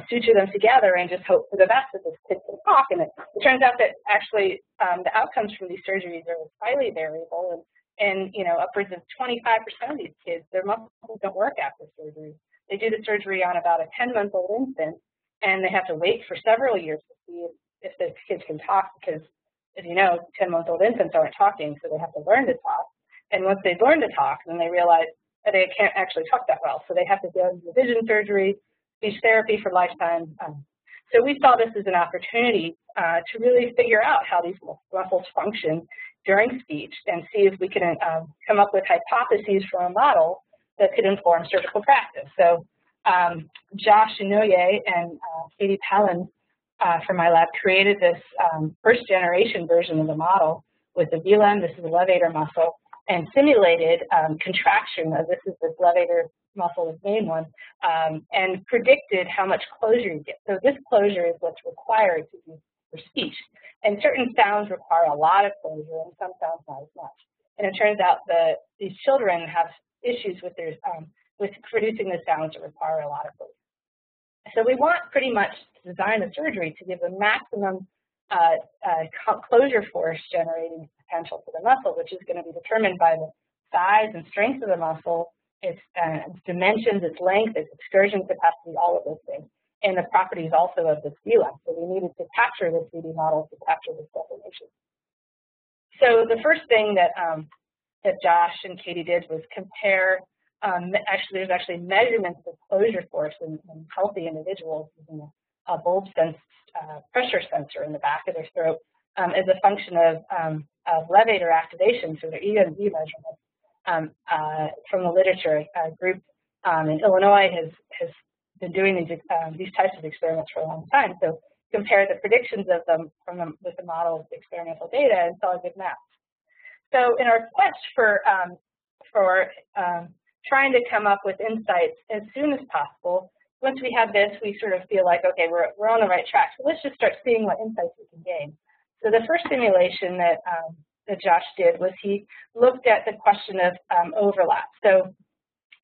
suture them together, and just hope for the best that this kid can talk. And it turns out that actually the outcomes from these surgeries are highly variable, and upwards of 25% of these kids, their muscles don't work after surgery. They do the surgery on about a 10-month-old infant, and they have to wait for several years to see if the kids can talk, because, as you know, 10-month-old infants aren't talking, so they have to learn to talk. And once they learn to talk, then they realize that they can't actually talk that well, so they have to go to vision surgery, speech therapy for lifetime. So we saw this as an opportunity to really figure out how these muscles function during speech, and see if we can come up with hypotheses for a model that could inform surgical practice. So Josh Inoue and Katie Palin from my lab created this first-generation version of the model with the velum. This is the levator muscle, and simulated contraction of this is the levator muscle, the main one, and predicted how much closure you get. So this closure is what's required to do for speech. And certain sounds require a lot of closure, and some sounds not as much. And it turns out that these children have issues with their with producing the sounds that require a lot of closure. So we want pretty much to design the surgery to give the maximum closure force generating potential for the muscle, which is going to be determined by the size and strength of the muscle, its dimensions, its length, its excursion capacity, all of those things, and the properties also of this velum. So we needed to capture this 3D model to capture this definition. So the first thing that that Josh and Katie did was compare. There's actually measurements of closure force in healthy individuals using a bulb sense pressure sensor in the back of their throat as a function of levator activation. So their EMG measurements from the literature. A group in Illinois has been doing these types of experiments for a long time. So compare the predictions of them with the model of experimental data and saw a good match. So in our quest for for trying to come up with insights as soon as possible. Once we have this, we sort of feel like, okay, we're on the right track. So let's just start seeing what insights we can gain. So the first simulation that Josh did was he looked at the question of overlap. So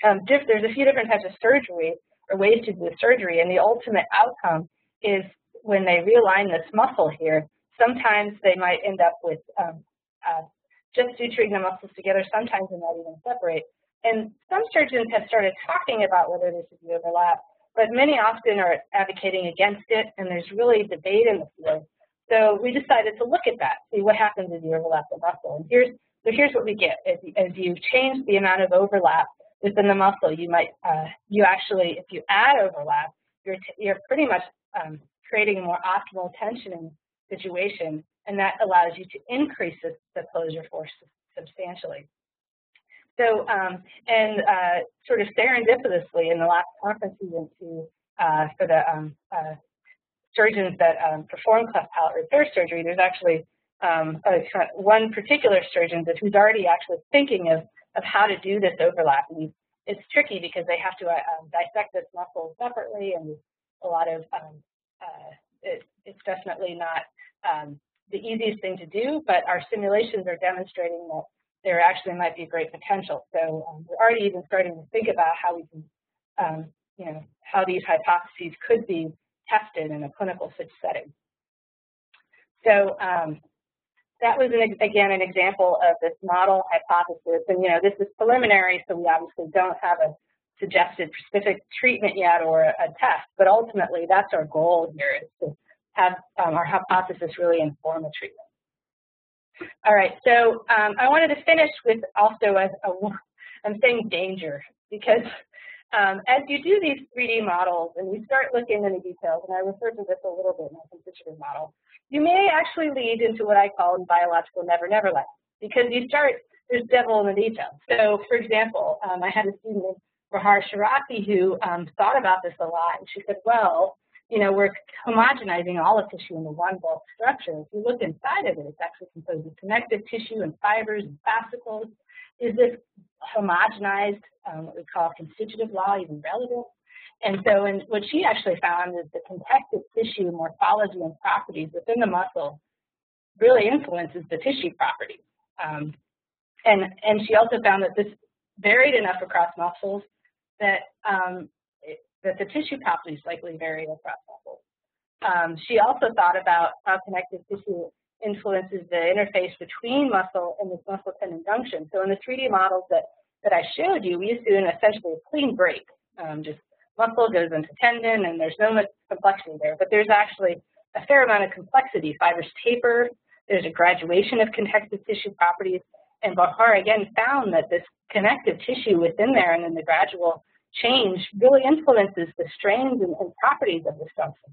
there's a few different types of surgery or ways to do surgery, and the ultimate outcome is when they realign this muscle here, sometimes they might end up with just suturing the muscles together, sometimes they might even separate. And some surgeons have started talking about whether there should be overlap, but many often are advocating against it, and there's really debate in the field. So we decided to look at that, see what happens if you overlap the muscle. And here's what we get. As you change the amount of overlap within the muscle, you might, if you add overlap, you're pretty much creating a more optimal tensioning situation, and that allows you to increase the closure force substantially. So, sort of serendipitously, in the last conference we went to for the surgeons that perform cleft palate repair surgery, there's actually one particular surgeon who's already actually thinking of how to do this overlap. And it's tricky because they have to dissect this muscle separately, and a lot of it's definitely not the easiest thing to do, but our simulations are demonstrating that there actually might be great potential. So we're already even starting to think about how we can, how these hypotheses could be tested in a clinical setting. So that was, again, an example of this model hypothesis. And, this is preliminary, so we obviously don't have a suggested specific treatment yet or a test, but ultimately that's our goal here, is to have our hypothesis really inform a treatment. All right, so I wanted to finish with also I'm saying danger, because as you do these 3D models and you start looking into details, and I referred to this a little bit in my constitutive model, you may actually lead into what I call biological never-never land, because there's devil in the details. So, for example, I had a student, Rahar Shirafi, who thought about this a lot, and she said, well, we're homogenizing all of tissue into one bulk structure. If you look inside of it, it's actually composed of connective tissue and fibers and fascicles. Is this homogenized, what we call constitutive law, even relevant? And so what she actually found is the connective tissue morphology and properties within the muscle really influences the tissue properties. And she also found that this varied enough across muscles that that the tissue properties likely vary across muscles. She also thought about how connective tissue influences the interface between muscle and this muscle tendon junction. So in the 3D models that I showed you, we assume essentially a clean break. Just muscle goes into tendon, and there's no much complexity there. But there's actually a fair amount of complexity. Fibers taper. There's a graduation of connective tissue properties. And Bahar, again, found that this connective tissue within there and then the gradual change really influences the strains and properties of the junction.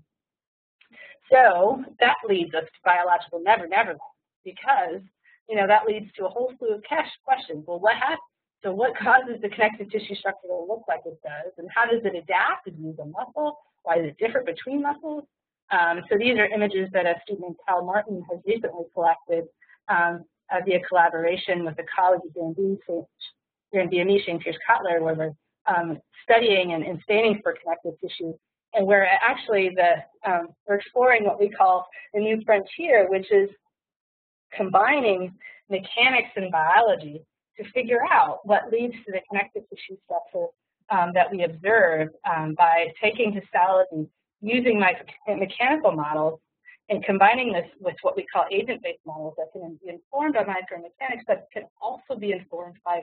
So that leads us to biological never-never land, because that leads to a whole slew of questions. Well, what happens? So what causes the connective tissue structure to look like it does, and how does it adapt as you use a muscle? Why is it different between muscles? So these are images that a student named Cal Martin has recently collected via collaboration with a colleague here in BME, Shane Pierce-Cotler, where we're studying and staining for connective tissue, and where actually we're exploring what we call the new frontier, which is combining mechanics and biology to figure out what leads to the connective tissue structure that we observe by taking histology, using mechanical models, and combining this with what we call agent-based models that can be informed by micromechanics, but can also be informed by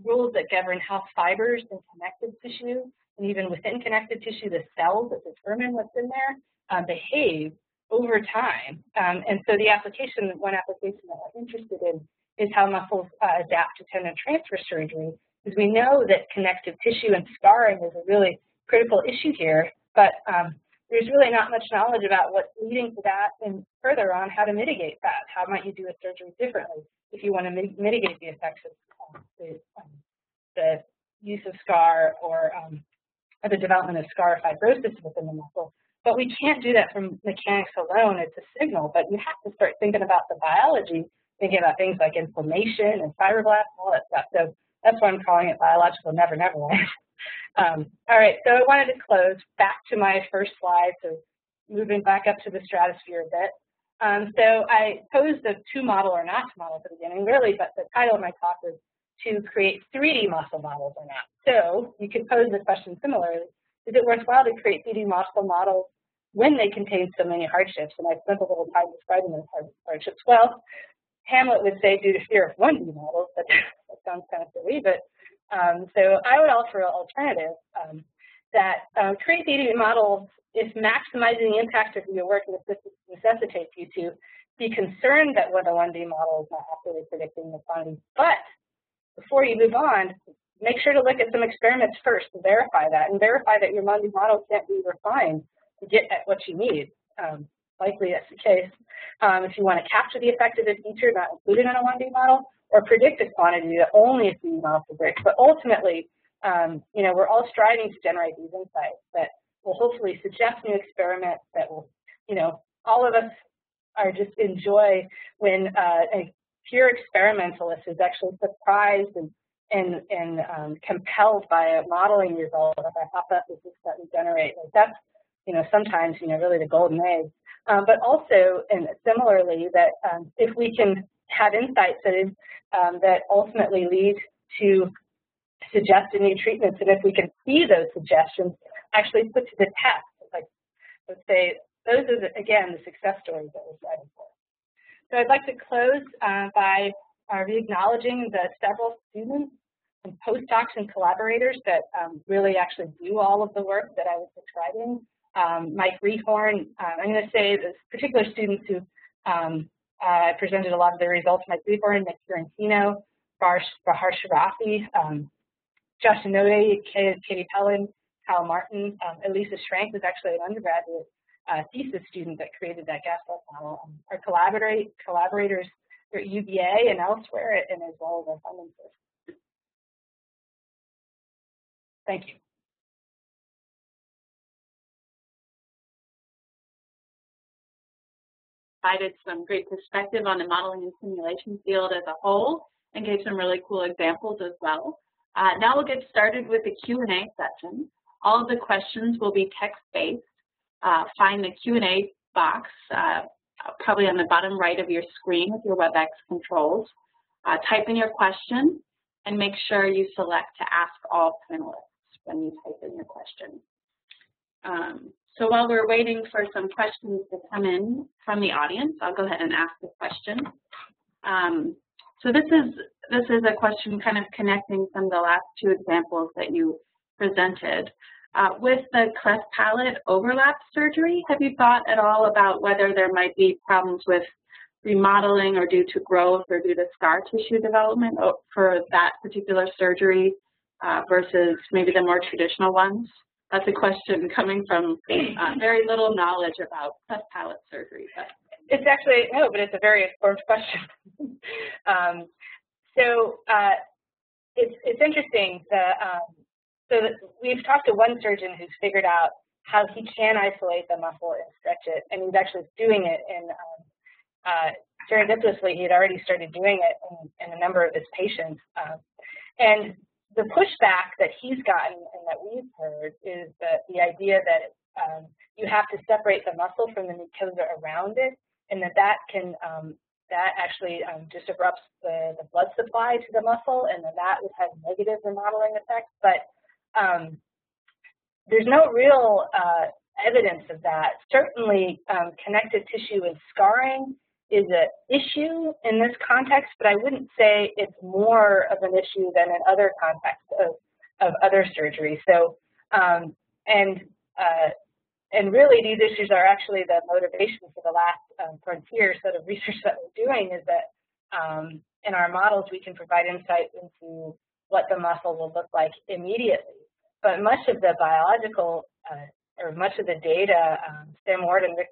rules that govern how fibers and connective tissue, and even within connective tissue, the cells that determine what's in there, behave over time. And so one application that we're interested in is how muscles adapt to tendon transfer surgery, because we know that connective tissue and scarring is a really critical issue here, but there's really not much knowledge about what's leading to that, and further on, how to mitigate that. How might you do a surgery differently if you want to mitigate the effects of the use of scar or the development of scar fibrosis within the muscle. But we can't do that from mechanics alone. It's a signal, but you have to start thinking about the biology, thinking about things like inflammation and fibroblasts and all that stuff. So That's why I'm calling it biological never, never land. All right, so I wanted to close back to my first slide, so moving back up to the stratosphere a bit. So I posed a to model or not to model at the beginning, really, but the title of my talk is to create 3D muscle models or not. So you could pose the question similarly: is it worthwhile to create 3D muscle models when they contain so many hardships? And I spent a little time describing those hardships. Well, Hamlet would say due to fear of 1D models, but that sounds kind of silly. But so I would offer an alternative that create 3D models if maximizing the impact of your work necessitates you to be concerned that what a 1D model is not accurately predicting the quantity. But before you move on, make sure to look at some experiments first to verify that, and verify that your 1D model can't be refined to get at what you need. Likely that's the case. If you want to capture the effect of a feature not included in a 1D model, or predict a quantity that only a 3D model predicts. But ultimately, you know, we're all striving to generate these insights that will hopefully suggest new experiments that will, you know, all of us are just enjoy when a pure experimentalist is actually surprised and compelled by a modeling result of a hypothesis that we generate. Like that's, you know, sometimes, you know, really the golden age. But also, and similarly, that if we can have insights that ultimately lead to suggested new treatments, and if we can see those suggestions actually put to the test, like let's say, those are, again, the success stories that we're striving for. So I'd like to close by re-acknowledging the several students and postdocs and collaborators that really actually do all of the work that I was describing. Mike Rehorn, I'm going to say this particular students who presented a lot of their results: Mike Rehorn, Nick Fiorentino, Bahar Sharafi, Josh Inode, Katie Pellin, Kyle Martin. Elisa Schrank was actually an undergraduate thesis student that created that gas cell model. Our collaborators are at UVA and elsewhere, and as well as our funding sources. Thank you. Provided some great perspective on the modeling and simulation field as a whole, and gave some really cool examples as well. Now we'll get started with the Q&A session. All of the questions will be text-based. Find the Q&A box probably on the bottom right of your screen with your WebEx controls. Type in your question and make sure you select to ask all panelists when you type in your question. So while we're waiting for some questions to come in from the audience, I'll go ahead and ask the question. So this is a question kind of connecting from the last two examples that you presented. With the cleft palate overlap surgery, have you thought at all about whether there might be problems with remodeling or due to growth or due to scar tissue development for that particular surgery versus maybe the more traditional ones? That's a question coming from very little knowledge about cleft palate surgery. But it's actually, no, but it's a very important question. It's interesting. So we've talked to one surgeon who's figured out how he can isolate the muscle and stretch it, and he's actually doing it. And serendipitously, he had already started doing it in a number of his patients. And the pushback that he's gotten and that we've heard is that the idea that you have to separate the muscle from the mucosa around it, and that can that actually disrupts the blood supply to the muscle, and that would have negative remodeling effects. But there's no real evidence of that. Certainly, connective tissue and scarring is an issue in this context, but I wouldn't say it's more of an issue than in other contexts of other surgeries. So, and really these issues are actually the motivation for the last frontier set of research that we're doing, is that in our models we can provide insight into what the muscle will look like immediately. But much of the biological or much of the data, Sam Ward and Rick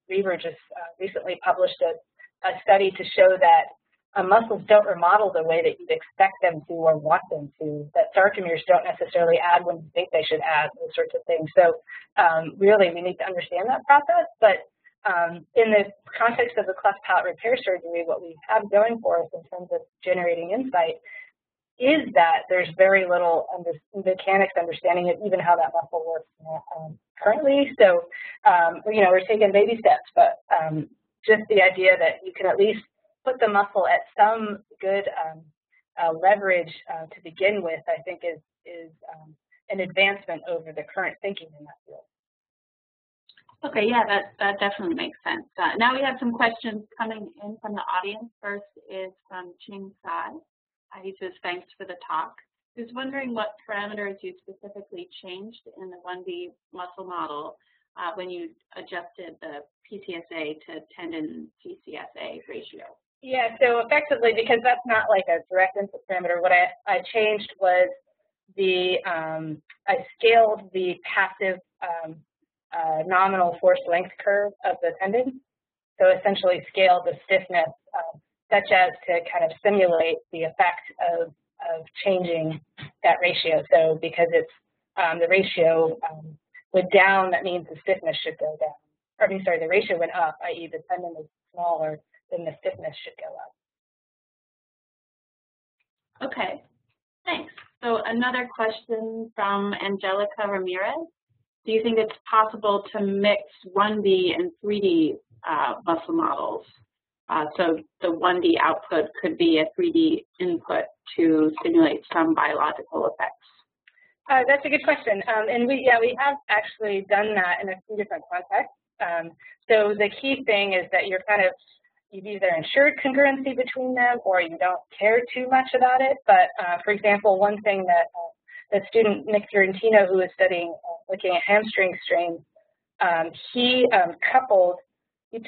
Weaver just recently published a study to show that muscles don't remodel the way that you'd expect them to or want them to, that sarcomeres don't necessarily add when you think they should add, those sorts of things. So really we need to understand that process. But in the context of the cleft palate repair surgery, what we have going for us in terms of generating insight is that there's very little mechanics understanding of even how that muscle works currently. So, we're taking baby steps, but just the idea that you can at least put the muscle at some good leverage to begin with, I think is an advancement over the current thinking in that field. Okay, yeah, that definitely makes sense. Now we have some questions coming in from the audience. First is from Ching Sai. He says, thanks for the talk. He was wondering what parameters you specifically changed in the 1D muscle model when you adjusted the PCSA to tendon CCSA ratio. Yeah, so effectively, because that's not like a direct input parameter, what I changed was I scaled the passive nominal force length curve of the tendon. So essentially scaled the stiffness such as to kind of simulate the effect of changing that ratio. So because it's the ratio went down, that means the stiffness should go down. Or, the ratio went up, i.e. the tendon is smaller, then the stiffness should go up. Okay, thanks. So another question from Angelica Ramirez. Do you think it's possible to mix 1D and 3D muscle models? So the 1D output could be a 3D input to simulate some biological effects. That's a good question, and we have actually done that in a few different contexts. So the key thing is that you've either ensured congruency between them or you don't care too much about it. But for example, one thing that the student Nick Fiorentino, who was studying looking at hamstring strains, he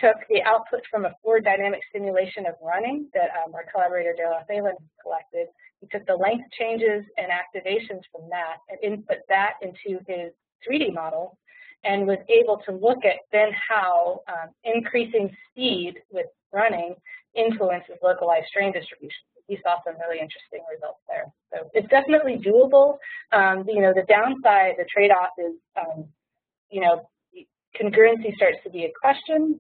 took the output from a fluid dynamic simulation of running that our collaborator Darrell Thalen collected. He took the length changes and activations from that and input that into his 3D model, and was able to look at then how increasing speed with running influences localized strain distribution. He saw some really interesting results there. So it's definitely doable. The downside, the trade-off is, congruency starts to be a question,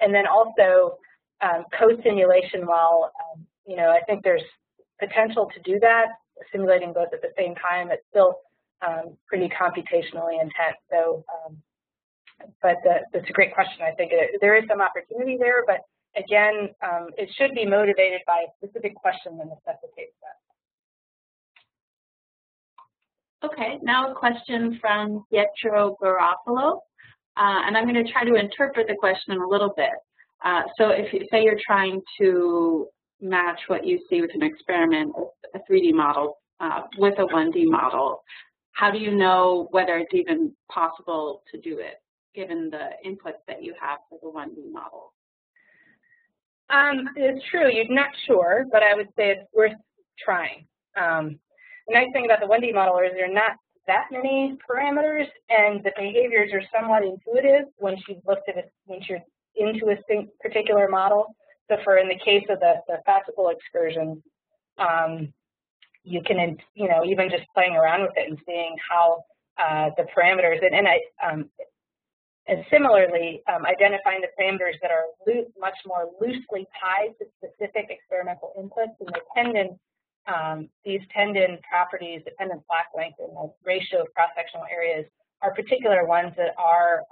and then also co-simulation. While I think there's potential to do that, simulating both at the same time, it's still pretty computationally intense. So, but that's a great question. I think there is some opportunity there, but again, it should be motivated by a specific question that necessitates that. Okay, now a question from Pietro Garofalo, and I'm going to try to interpret the question a little bit. So if you say you're trying to match what you see with an experiment, a 3D model with a 1D model, how do you know whether it's even possible to do it, given the inputs that you have for the 1D model? It's true, you're not sure, but I would say it's worth trying. The nice thing about the 1D model is there are not that many parameters, and the behaviors are somewhat intuitive once you've looked at it, once you're into a particular model. So in the case of the fascicle excursions, you can, even just playing around with it and seeing how the parameters, and similarly, identifying the parameters that are much more loosely tied to specific experimental inputs. And the tendon, these tendon properties, the tendon slack length and the ratio of cross-sectional areas are particular ones that are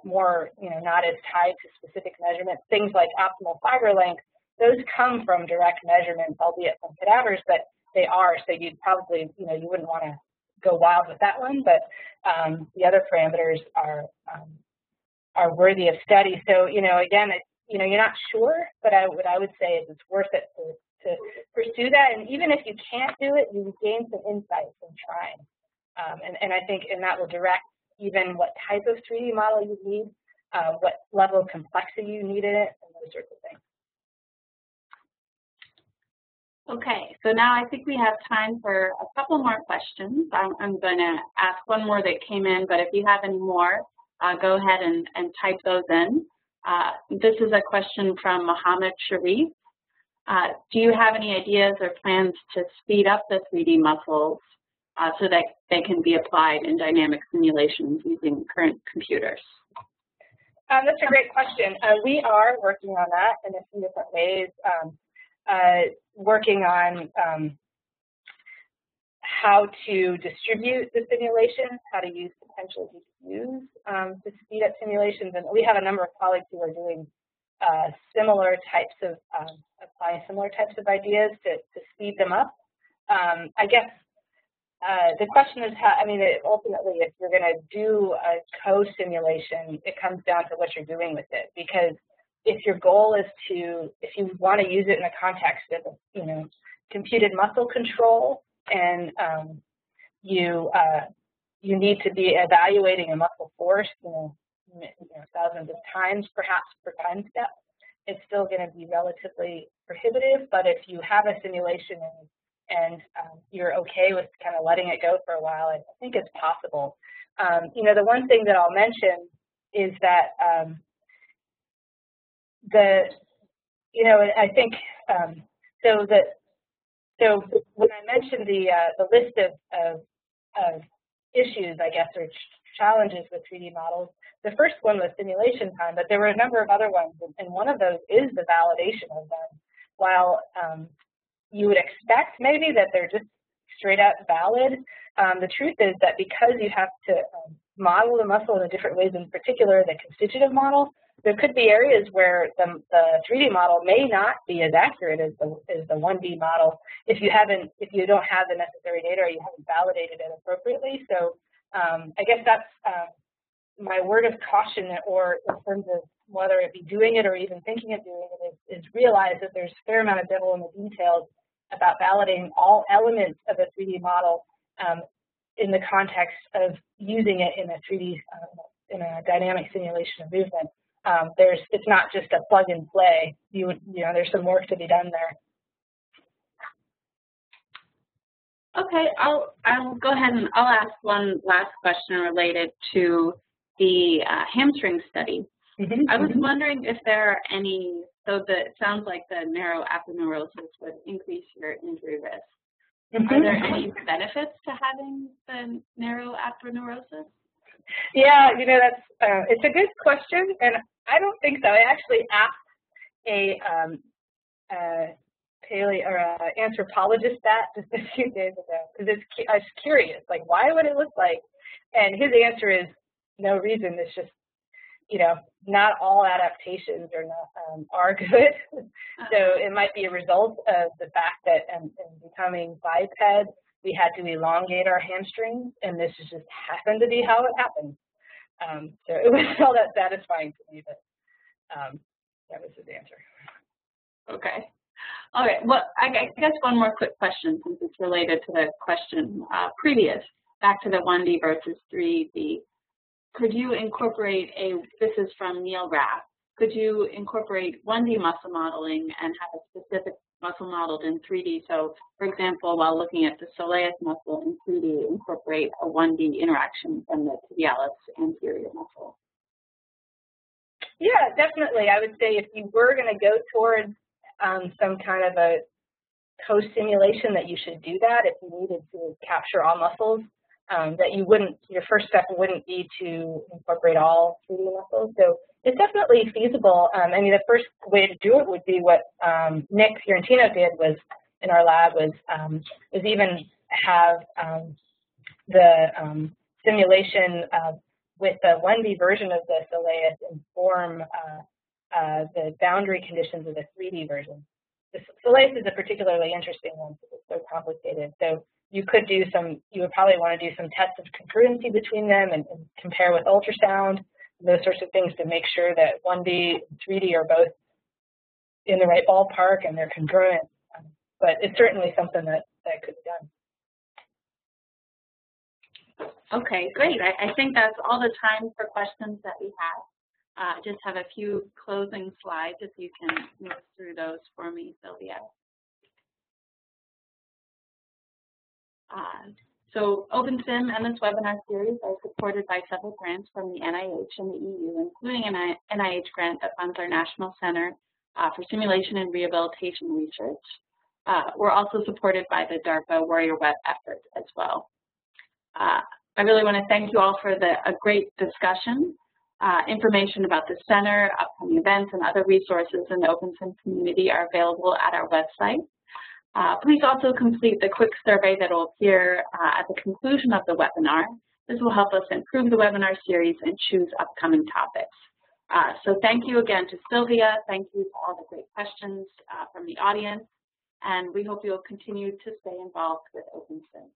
more, not as tied to specific measurements. Things like optimal fiber length, those come from direct measurements, albeit from cadavers, but they are. So you'd probably, you wouldn't want to go wild with that one, but the other parameters are worthy of study. So, again, you're not sure, but what I would say is it's worth it to pursue that. And even if you can't do it, you gain some insight from trying. And I think, and that will direct even what type of 3D model you need, what level of complexity you need in it, and those sorts of things. Okay, so now I think we have time for a couple more questions. I'm going to ask one more that came in, but if you have any more, go ahead and type those in. This is a question from Mohammed Sharif. Do you have any ideas or plans to speed up the 3D muscles so that they can be applied in dynamic simulations using current computers? That's a great question. We are working on that in a few different ways. Working on how to distribute the simulations, how to use potential GPUs to speed up simulations. And we have a number of colleagues who are doing similar types of, applying similar types of ideas to speed them up. I guess the question is how, I mean, ultimately, if you're going to do a co-simulation, it comes down to what you're doing with it. Because if your goal is to, if you want to use it in the context of, you know, computed muscle control, and you need to be evaluating a muscle force, you know, thousands of times perhaps per time step, it's still going to be relatively prohibitive. But if you have a simulation and you're okay with kind of letting it go for a while, I think it's possible. You know, the one thing that I'll mention is that you know, I think so when I mentioned the list of issues, I guess, or challenges with 3D models, the first one was simulation time, but there were a number of other ones, and one of those is the validation of them. While you would expect maybe that they're just straight up valid, the truth is that because you have to model the muscle in different ways, in particular the constitutive model, there could be areas where the 3D model may not be as accurate as the 1D model if you don't have the necessary data or you haven't validated it appropriately. So I guess that's my word of caution, or in terms of whether it be doing it or even thinking of doing it, is realize that there's a fair amount of devil in the details about validating all elements of a 3D model in the context of using it in a 3D, in a dynamic simulation of movement. It's not just a plug and play. You know, there's some work to be done there. Okay, I'll go ahead and I'll ask one last question related to the hamstring study. I was wondering if there are any, so it sounds like the narrow aponeurosis would increase your injury risk. Are there any benefits to having the narrow aponeurosis? Yeah, you know, that's it's a good question, and I don't think so. I actually asked a anthropologist that just a few days ago because I was curious, like, why would it look like? And his answer is no reason. It's just, you know, not all adaptations are good. So it might be a result of the fact that in becoming biped, we had to elongate our hamstrings, and this just happened to be how it happened. So it was all that satisfying to me, but that was his answer. Okay. All right. Well, I guess one more quick question, since it's related to the question previous, back to the 1D versus 3D. Could you incorporate this is from Neil Rath, could you incorporate 1D muscle modeling and have a specific muscle modeled in 3D? So, for example, while looking at the soleus muscle in 3D, incorporate a 1D interaction from the tibialis anterior muscle. Yeah, definitely. I would say if you were going to go towards some kind of a co-simulation, that you should do that if you needed to capture all muscles. That you wouldn't, your first step wouldn't be to incorporate all 3D muscles. So it's definitely feasible. I mean, the first way to do it would be what Nick Fiorentino did was in our lab was even have the simulation with the 1D version of the soleus inform the boundary conditions of the 3D version. The soleus is a particularly interesting one because it's so complicated. So you could do you would probably want to do some tests of congruency between them and compare with ultrasound, those sorts of things to make sure that 1D and 3D are both in the right ballpark and they're congruent. But it's certainly something that could be done. Okay, great. I think that's all the time for questions that we have. Just have a few closing slides if you can move through those for me, Silvia. So OpenSim and this webinar series are supported by several grants from the NIH and the EU, including an NIH grant that funds our National Center for Simulation and Rehabilitation Research. We're also supported by the DARPA Warrior Web effort as well. I really want to thank you all for a great discussion. Information about the center, upcoming events, and other resources in the OpenSim community are available at our website. Please also complete the quick survey that will appear at the conclusion of the webinar. This will help us improve the webinar series and choose upcoming topics. So thank you again to Silvia. Thank you for all the great questions from the audience. And we hope you'll continue to stay involved with OpenSim.